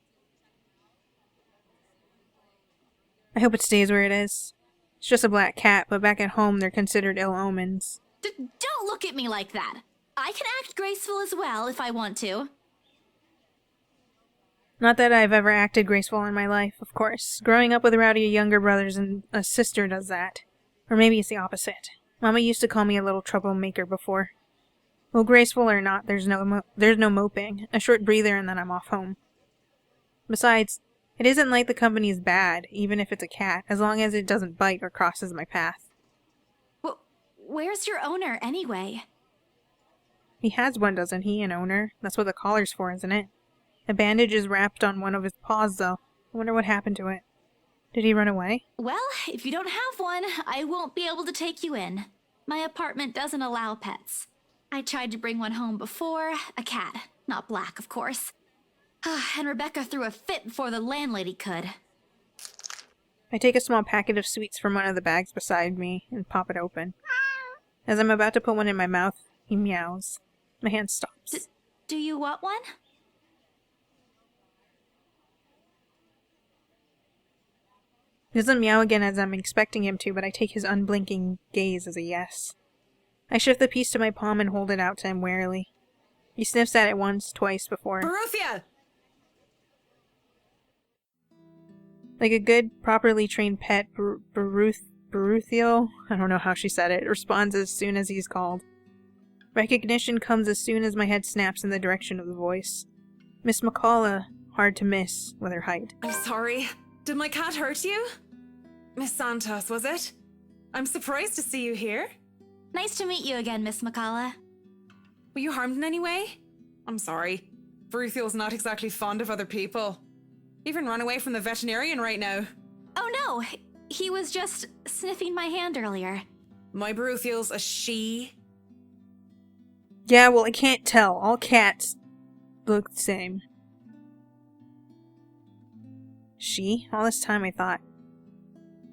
I hope it stays where it is. It's just a black cat, but back at home they're considered ill omens. Don't look at me like that. I can act graceful as well if I want to. Not that I've ever acted graceful in my life, of course. Growing up with rowdy younger brothers and a sister does that. Or maybe it's the opposite. Mama used to call me a little troublemaker before. Well, graceful or not, there's no moping. A short breather and then I'm off home. Besides, it isn't like the company is bad, even if it's a cat, as long as it doesn't bite or crosses my path. Well, where's your owner, anyway? He has one, doesn't he, an owner? That's what the collar's for, isn't it? A bandage is wrapped on one of his paws, though. I wonder what happened to it. Did he run away? Well, if you don't have one, I won't be able to take you in. My apartment doesn't allow pets. I tried to bring one home before, a cat. Not black, of course. And Rebecca threw a fit before the landlady could. I take a small packet of sweets from one of the bags beside me and pop it open. As I'm about to put one in my mouth, he meows. My hand stops. Do you want one? He doesn't meow again as I'm expecting him to, but I take his unblinking gaze as a yes. I shift the piece to my palm and hold it out to him warily. He sniffs at it once, twice before. Baruthia! Like a good, properly trained pet, Beruthiel, I don't know how she said it, responds as soon as he's called. Recognition comes as soon as my head snaps in the direction of the voice. Miss McCollough, hard to miss with her height. I'm sorry. Did my cat hurt you? Miss Santos, was it? I'm surprised to see you here. Nice to meet you again, Miss McCollough. Were you harmed in any way? I'm sorry. Baruthiel's not exactly fond of other people. Even run away from the veterinarian right now. Oh no, he was just sniffing my hand earlier. My Baruthiel's a she. Yeah, well, I can't tell. All cats look the same. She? All this time I thought.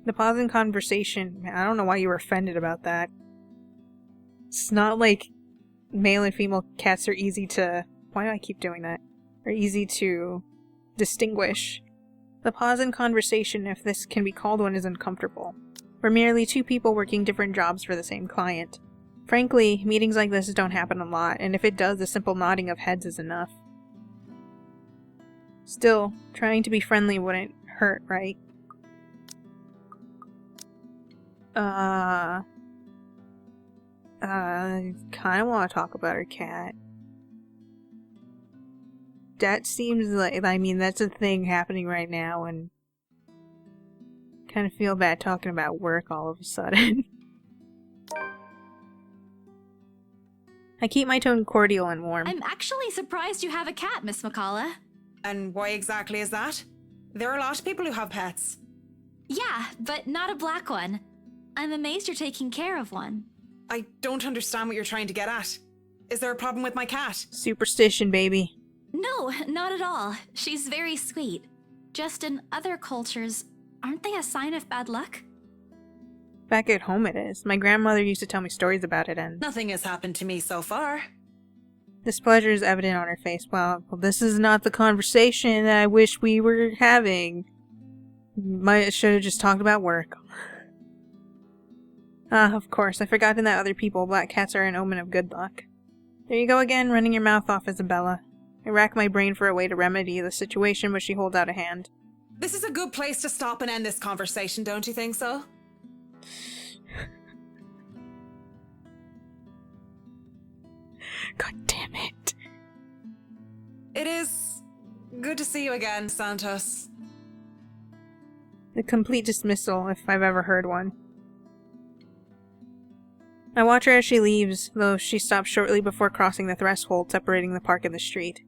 The pause in conversation, I don't know why you were offended about that. It's not like male and female cats are easy to... Why do I keep doing that? Are easy to distinguish. The pause in conversation, if this can be called one, is uncomfortable. We're merely two people working different jobs for the same client. Frankly, meetings like this don't happen a lot, and if it does, a simple nodding of heads is enough. Still, trying to be friendly wouldn't hurt, right? I kinda want to talk about her cat. That seems like, I mean, that's a thing happening right now, and kind of feel bad talking about work all of a sudden. I keep my tone cordial and warm. I'm actually surprised you have a cat, Miss McCollough. And why exactly is that? There are a lot of people who have pets. Yeah, but not a black one. I'm amazed you're taking care of one. I don't understand what you're trying to get at. Is there a problem with my cat? Superstition, baby. No, not at all. She's very sweet. Just in other cultures, aren't they a sign of bad luck? Back at home it is. My grandmother used to tell me stories about it, and... Nothing has happened to me so far. Displeasure is evident on her face. Well, this is not the conversation that I wish we were having. Should have just talked about work. Of course, I've forgotten that other people, black cats are an omen of good luck. There you go again, running your mouth off, Isabella. I rack my brain for a way to remedy the situation, but she holds out a hand. This is a good place to stop and end this conversation, don't you think so? God damn it. It is good to see you again, Santos. The complete dismissal, if I've ever heard one. I watch her as she leaves, though she stops shortly before crossing the threshold separating the park and the street.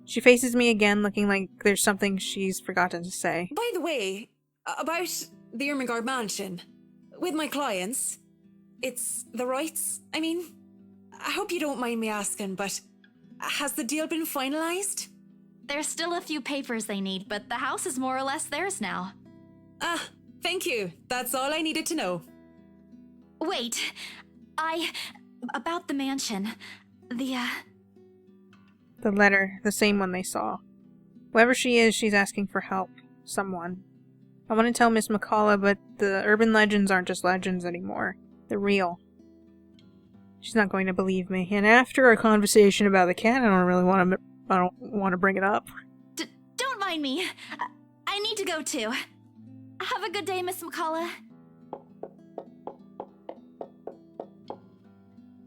She faces me again, looking like there's something she's forgotten to say. By the way, about the Ermengarde mansion, with my clients, it's the rights, I mean, I hope you don't mind me asking, but has the deal been finalized? There's still a few papers they need, but the house is more or less theirs now. Ah, thank you. That's all I needed to know. Wait, about the mansion. The letter, the same one they saw. Whoever she is, she's asking for help. Someone. I want to tell Miss McCollough, but the urban legends aren't just legends anymore. They're real. She's not going to believe me. And after our conversation about the cat, I don't want to bring it up. Don't mind me. I need to go too. Have a good day, Miss McCollough.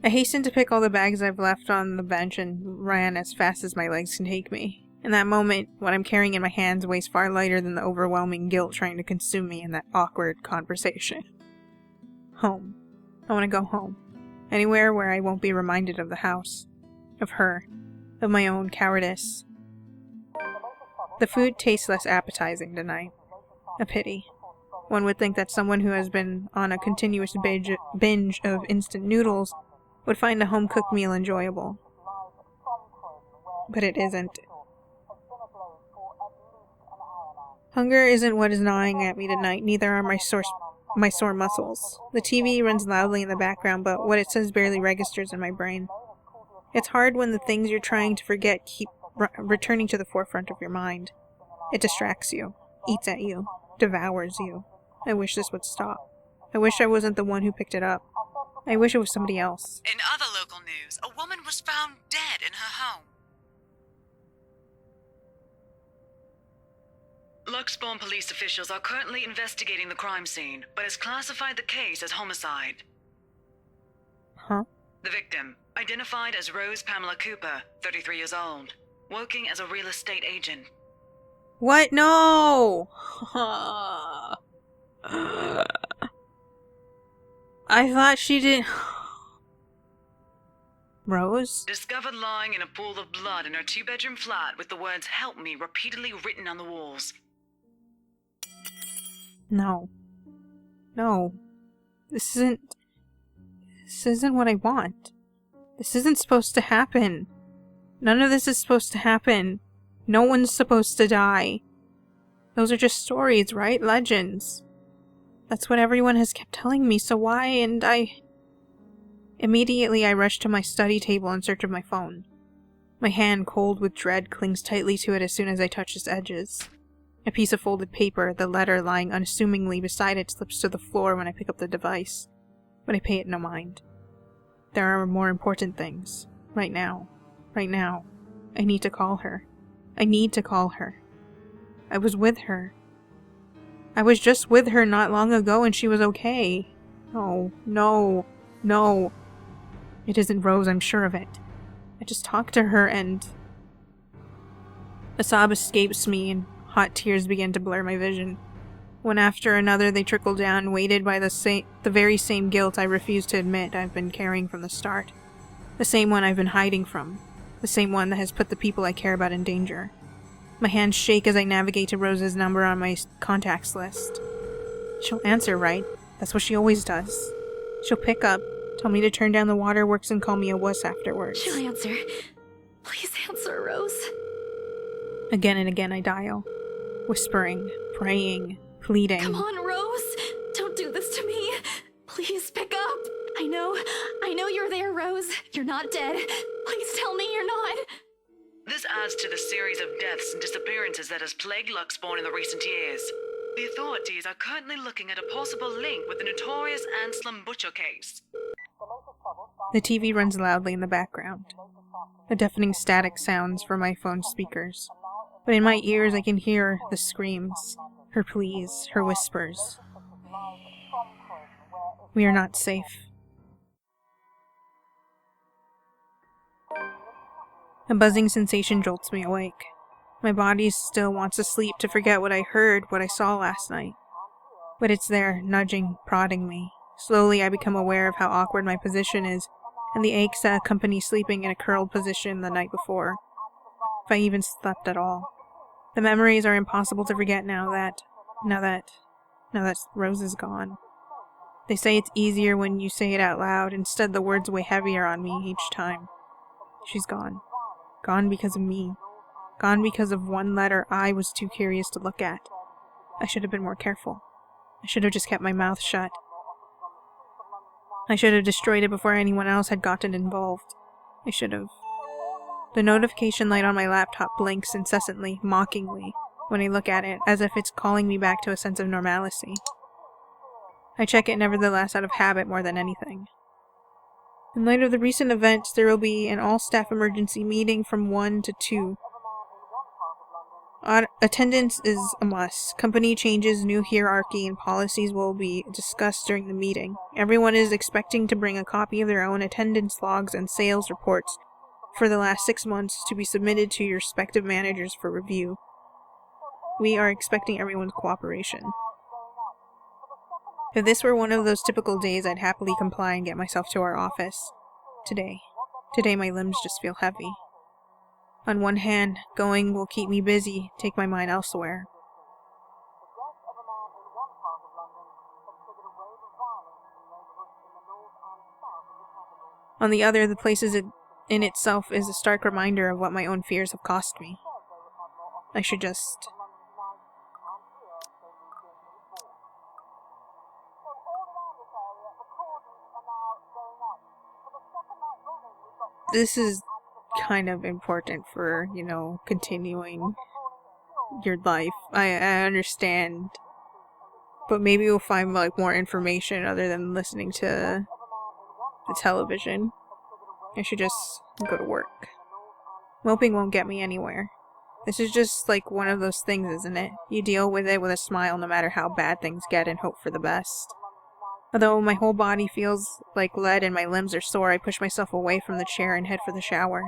I hastened to pick all the bags I've left on the bench and ran as fast as my legs can take me. In that moment, what I'm carrying in my hands weighs far lighter than the overwhelming guilt trying to consume me in that awkward conversation. Home. I want to go home. Anywhere where I won't be reminded of the house. Of her. Of my own cowardice. The food tastes less appetizing tonight. A pity. One would think that someone who has been on a continuous binge of instant noodles would find a home-cooked meal enjoyable. But it isn't. Hunger isn't what is gnawing at me tonight, neither are my sore muscles. The TV runs loudly in the background, but what it says barely registers in my brain. It's hard when the things you're trying to forget keep returning to the forefront of your mind. It distracts you, eats at you, devours you. I wish this would stop. I wish I wasn't the one who picked it up. I wish it was somebody else. In other local news, a woman was found dead in her home. Luxbourne police officials are currently investigating the crime scene, but has classified the case as homicide. Huh? The victim, identified as Rose Pamela Cooper, 33 years old, working as a real estate agent. What? No! I thought she did... Rose? Discovered lying in a pool of blood in her two-bedroom flat with the words "Help me" repeatedly written on the walls. No. No. This isn't what I want. This isn't supposed to happen. None of this is supposed to happen. No one's supposed to die. Those are just stories, right? Legends. That's what everyone has kept telling me, so why? And Immediately I rush to my study table in search of my phone. My hand, cold with dread, clings tightly to it as soon as I touch its edges. A piece of folded paper, the letter lying unassumingly beside it, slips to the floor when I pick up the device, but I pay it no mind. There are more important things. Right now. Right now. I need to call her. I need to call her. I was with her. I was just with her not long ago and she was okay. No, no, no. It isn't Rose, I'm sure of it. I just talked to her and... A sob escapes me and hot tears begin to blur my vision. One after another they trickle down, weighted by the very same guilt I refuse to admit I've been carrying from the start. The same one I've been hiding from. The same one that has put the people I care about in danger. My hands shake as I navigate to Rose's number on my contacts list. She'll answer, right? That's what she always does. She'll pick up, tell me to turn down the waterworks and call me a wuss afterwards. She'll answer. Please answer, Rose. Again and again I dial. Whispering, praying, pleading. Come on, Rose! Don't do this to me! Please pick up! I know you're there, Rose. You're not dead. Please tell me you're not. This adds to the series of deaths and disappearances that has plagued Luxborn in the recent years. The authorities are currently looking at a possible link with the notorious Anslem Butcher case. The TV runs loudly in the background. A deafening static sounds from my phone's speakers. But in my ears I can hear the screams, her pleas, her whispers. We are not safe. A buzzing sensation jolts me awake. My body still wants to sleep to forget what I heard, what I saw last night. But it's there, nudging, prodding me. Slowly I become aware of how awkward my position is, and the aches that accompany sleeping in a curled position the night before. If I even slept at all. The memories are impossible to forget now that Rose is gone. They say it's easier when you say it out loud. Instead, the words weigh heavier on me each time. She's gone. Gone because of me. Gone because of one letter I was too curious to look at. I should have been more careful. I should have just kept my mouth shut. I should have destroyed it before anyone else had gotten involved. I should have. The notification light on my laptop blinks incessantly, mockingly, when I look at it, as if it's calling me back to a sense of normalcy. I check it nevertheless out of habit more than anything. In light of the recent events, there will be an all-staff emergency meeting from 1 to 2. Attendance is a must. Company changes, new hierarchy, and policies will be discussed during the meeting. Everyone is expecting to bring a copy of their own attendance logs and sales reports for the last 6 months to be submitted to your respective managers for review. We are expecting everyone's cooperation. If this were one of those typical days, I'd happily comply and get myself to our office. Today my limbs just feel heavy. On one hand, going will keep me busy, take my mind elsewhere. On the other, the place in itself is a stark reminder of what my own fears have cost me. I should just... This is kind of important for, continuing your life. I understand. But maybe we'll find, more information other than listening to the television. I should just go to work. Moping won't get me anywhere. This is just, one of those things, isn't it? You deal with it with a smile no matter how bad things get and hope for the best. Although my whole body feels like lead and my limbs are sore, I push myself away from the chair and head for the shower.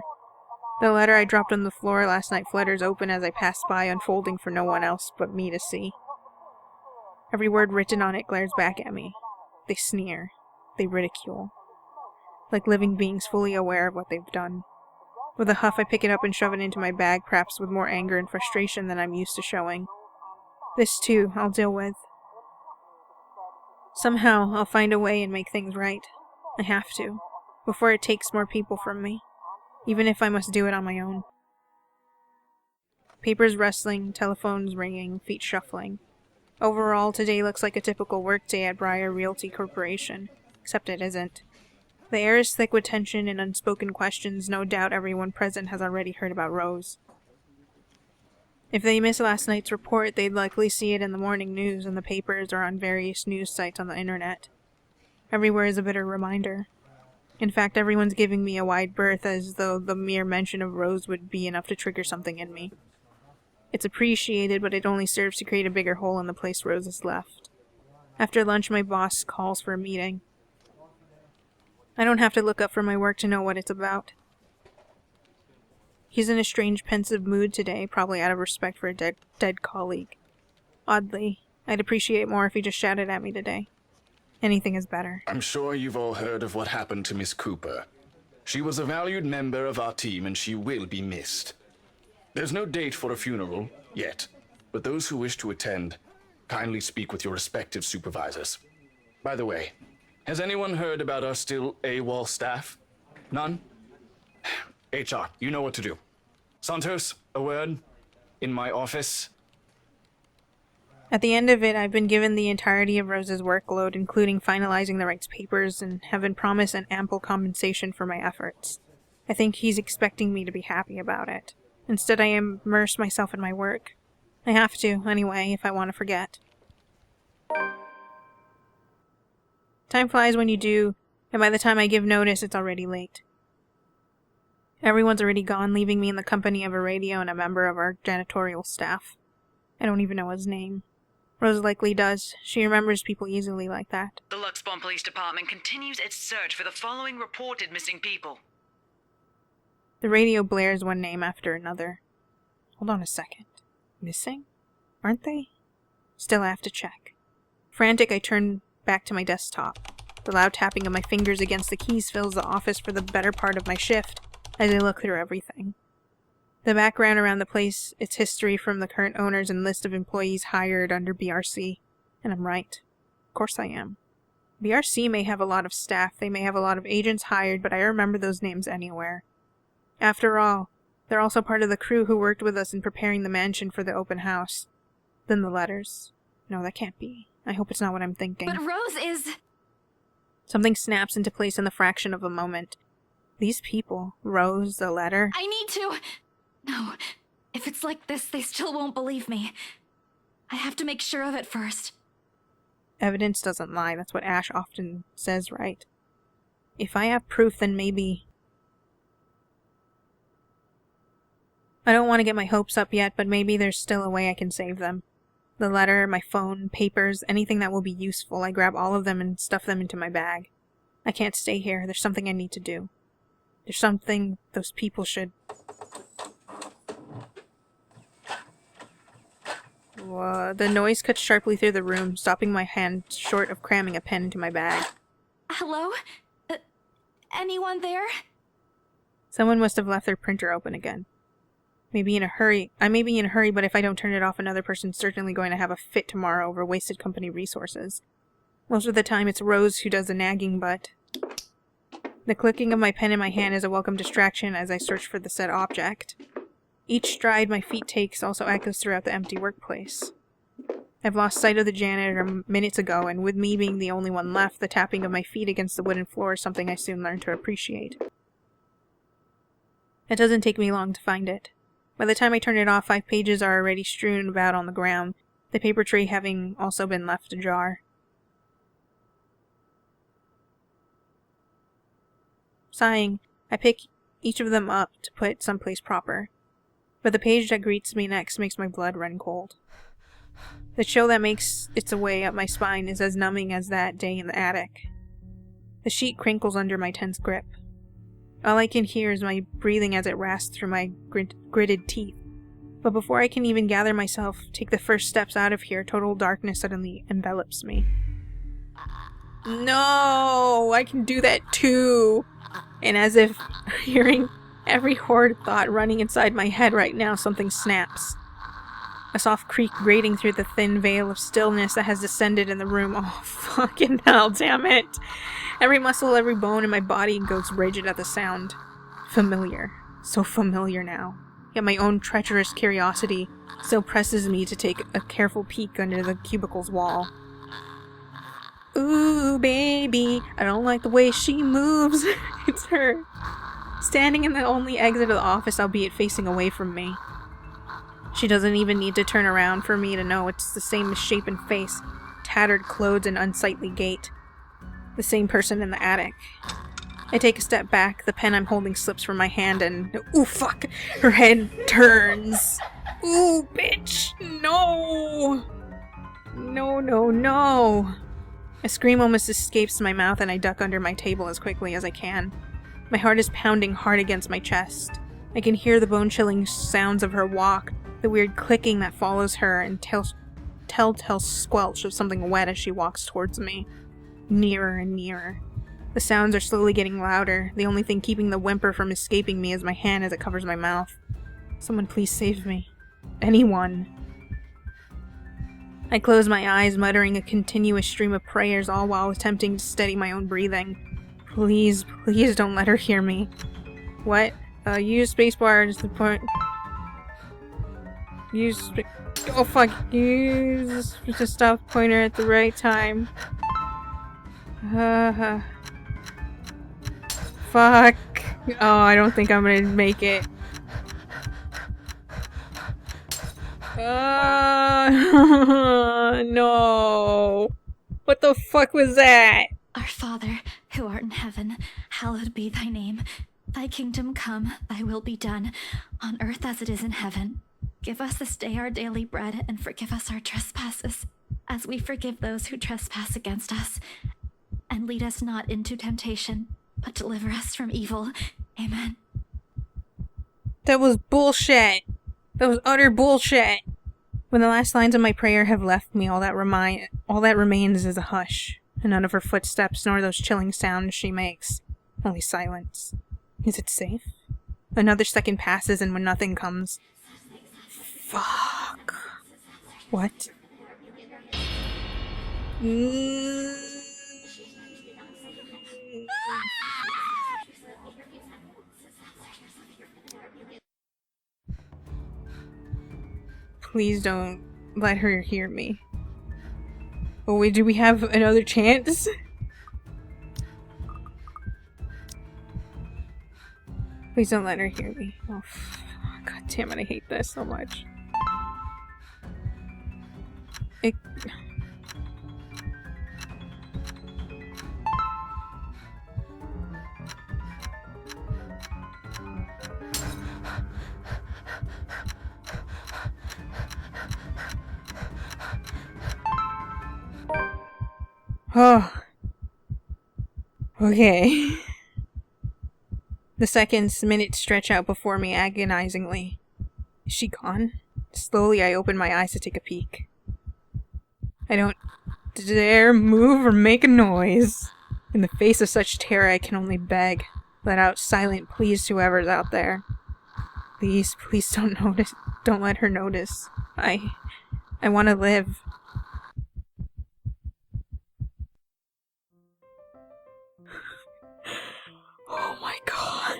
The letter I dropped on the floor last night flutters open as I pass by, unfolding for no one else but me to see. Every word written on it glares back at me. They sneer. They ridicule. Like living beings fully aware of what they've done. With a huff, I pick it up and shove it into my bag, perhaps with more anger and frustration than I'm used to showing. This, too, I'll deal with. Somehow, I'll find a way and make things right. I have to. before it takes more people from me, even if I must do it on my own. Papers rustling, telephones ringing, feet shuffling. Overall, today looks like a typical workday at Briar Realty Corporation, except it isn't. The air is thick with tension and unspoken questions no doubt everyone present has already heard about Rose. If they missed last night's report, they'd likely see it in the morning news, in the papers, or on various news sites on the internet. Everywhere is a bitter reminder. In fact, everyone's giving me a wide berth as though the mere mention of Rose would be enough to trigger something in me. It's appreciated, but it only serves to create a bigger hole in the place Rose has left. After lunch, my boss calls for a meeting. I don't have to look up from my work to know what it's about. He's in a strange, pensive mood today, probably out of respect for a dead colleague. Oddly, I'd appreciate more if he just shouted at me today. Anything is better. I'm sure you've all heard of what happened to Miss Cooper. She was a valued member of our team and she will be missed. There's no date for a funeral, yet, but those who wish to attend, kindly speak with your respective supervisors. By the way, has anyone heard about our still AWOL staff? None? HR, you know what to do. Santos, a word? In my office? At the end of it, I've been given the entirety of Rose's workload, including finalizing the rights papers, and have been promised an ample compensation for my efforts. I think he's expecting me to be happy about it. Instead, I immerse myself in my work. I have to, anyway, if I want to forget. Time flies when you do, and by the time I give notice, it's already late. Everyone's already gone, leaving me in the company of a radio and a member of our janitorial staff. I don't even know his name. Rose likely does. She remembers people easily like that. The Luxbourne Police Department continues its search for the following reported missing people. The radio blares one name after another. Hold on a second. Missing? Aren't they? Still, I have to check. Frantic, I turn back to my desktop. The loud tapping of my fingers against the keys fills the office for the better part of my shift as I look through everything. The background around the place, its history from the current owners and list of employees hired under BRC. And I'm right. Of course I am. BRC may have a lot of staff, they may have a lot of agents hired, but I remember those names anywhere. After all, they're also part of the crew who worked with us in preparing the mansion for the open house. Then the letters. No, that can't be. I hope it's not what I'm thinking. But Rose is... Something snaps into place in the fraction of a moment. These people, Rose, the letter... I need to... No, if it's like this, they still won't believe me. I have to make sure of it first. Evidence doesn't lie, that's what Ash often says, right? If I have proof, then maybe... I don't want to get my hopes up yet, but maybe there's still a way I can save them. The letter, my phone, papers, anything that will be useful, I grab all of them and stuff them into my bag. I can't stay here, there's something I need to do. There's something those people should... The noise cuts sharply through the room, stopping my hand short of cramming a pen into my bag. Hello? Anyone there? Someone must have left their printer open again. I may be in a hurry, but if I don't turn it off, another person's certainly going to have a fit tomorrow over wasted company resources. Most of the time it's Rose who does the nagging, but... The clicking of my pen in my hand is a welcome distraction as I search for the said object. Each stride my feet takes also echoes throughout the empty workplace. I've lost sight of the janitor minutes ago, and with me being the only one left, the tapping of my feet against the wooden floor is something I soon learned to appreciate. It doesn't take me long to find it. By the time I turn it off, 5 pages are already strewn about on the ground, the paper tray having also been left ajar. Sighing, I pick each of them up to put someplace proper. But the page that greets me next makes my blood run cold. The chill that makes its way up my spine is as numbing as that day in the attic. The sheet crinkles under my tense grip. All I can hear is my breathing as it rasps through my gritted teeth. But before I can even gather myself, take the first steps out of here, total darkness suddenly envelops me. No! I can do that too! And as if hearing every horrid thought running inside my head right now, something snaps. A soft creak grating through the thin veil of stillness that has descended in the room. Oh, fucking hell, damn it. Every muscle, every bone in my body goes rigid at the sound. Familiar. So familiar now. Yet my own treacherous curiosity still presses me to take a careful peek under the cubicle's wall. Ooh, baby, I don't like the way she moves. It's her. Standing in the only exit of the office, albeit facing away from me. She doesn't even need to turn around for me to know it's the same misshapen face, tattered clothes and unsightly gait. The same person in the attic. I take a step back, the pen I'm holding slips from my hand and... Ooh, fuck! Her head turns! Ooh, bitch! No! No, no, no! A scream almost escapes my mouth and I duck under my table as quickly as I can. My heart is pounding hard against my chest. I can hear the bone-chilling sounds of her walk, the weird clicking that follows her, and telltale squelch of something wet as she walks towards me. Nearer and nearer. The sounds are slowly getting louder. The only thing keeping the whimper from escaping me is my hand as it covers my mouth. Someone please save me. Anyone. I close my eyes, muttering a continuous stream of prayers, all while attempting to steady my own breathing. Please, please don't let her hear me. What? Use spacebar to point... Use the stop pointer at the right time. Fuck. Oh, I don't think I'm gonna make it. No. What the fuck was that? Our Father, who art in heaven, hallowed be thy name. Thy kingdom come, thy will be done, on earth as it is in heaven. Give us this day our daily bread, and forgive us our trespasses, as we forgive those who trespass against us. And lead us not into temptation, but deliver us from evil. Amen. That was bullshit. That was utter bullshit. When the last lines of my prayer have left me, all that remains is a hush, and none of her footsteps nor those chilling sounds she makes. Only silence. Is it safe? Another second passes, and when nothing comes... Fuck. What? Please don't let her hear me. Oh wait, do we have another chance? Please don't let her hear me. Oh, god damn it, I hate this so much. Oh. Okay. The seconds, minutes stretch out before me agonizingly. Is she gone? Slowly I open my eyes to take a peek. I don't dare move or make a noise. In the face of such terror I can only beg. Let out silent pleas to whoever's out there. Please, please don't notice. Don't let her notice. I want to live. Oh my god.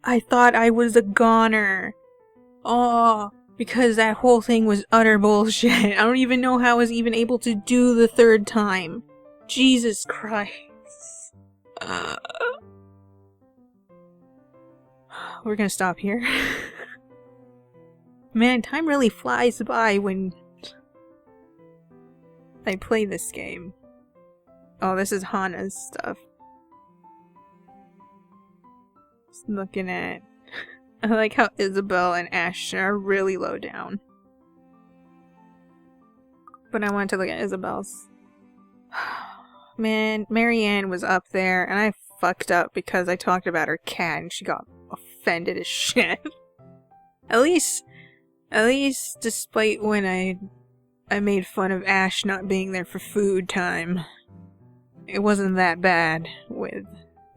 I thought I was a goner. Oh, because that whole thing was utter bullshit. I don't even know how I was even able to do the third time. Jesus Christ. We're gonna stop here. Man, time really flies by when I play this game. Oh, this is Hana's stuff. Just looking at... I like how Isabel and Ashton are really low down. But I want to look at Isabel's. Man, Marianne was up there, and I fucked up because I talked about her cat, and she got offended as shit. At least, despite when I made fun of Ash not being there for food time, it wasn't that bad with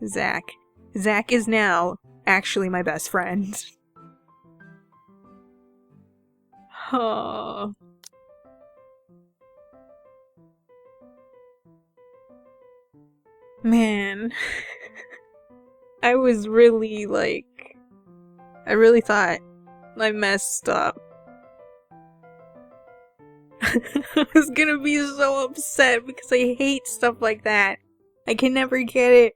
Zach. Zach is now actually my best friend. Oh. Man. I was really like... I really thought I messed up. I was gonna be so upset because I hate stuff like that. I can never get it.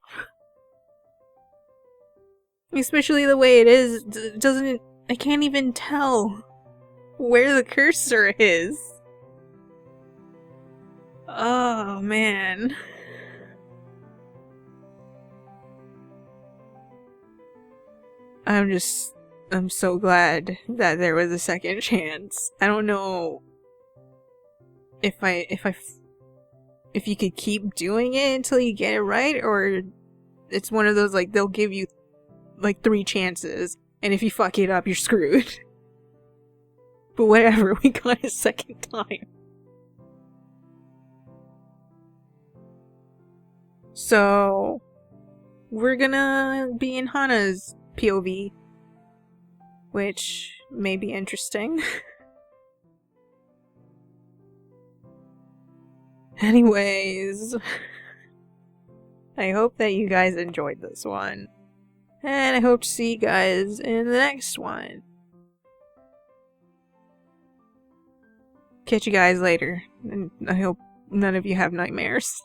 Especially the way it is. Doesn't... I can't even tell where the cursor is. Oh, man. I'm so glad that there was a second chance. I don't know if you could keep doing it until you get it right, or it's one of those, like, they'll give you, like, 3 chances, and if you fuck it up, you're screwed. But whatever, we got a second time. So, we're gonna be in Hana's POV, which may be interesting. Anyways, I hope that you guys enjoyed this one, and I hope to see you guys in the next one. Catch you guys later, and I hope none of you have nightmares.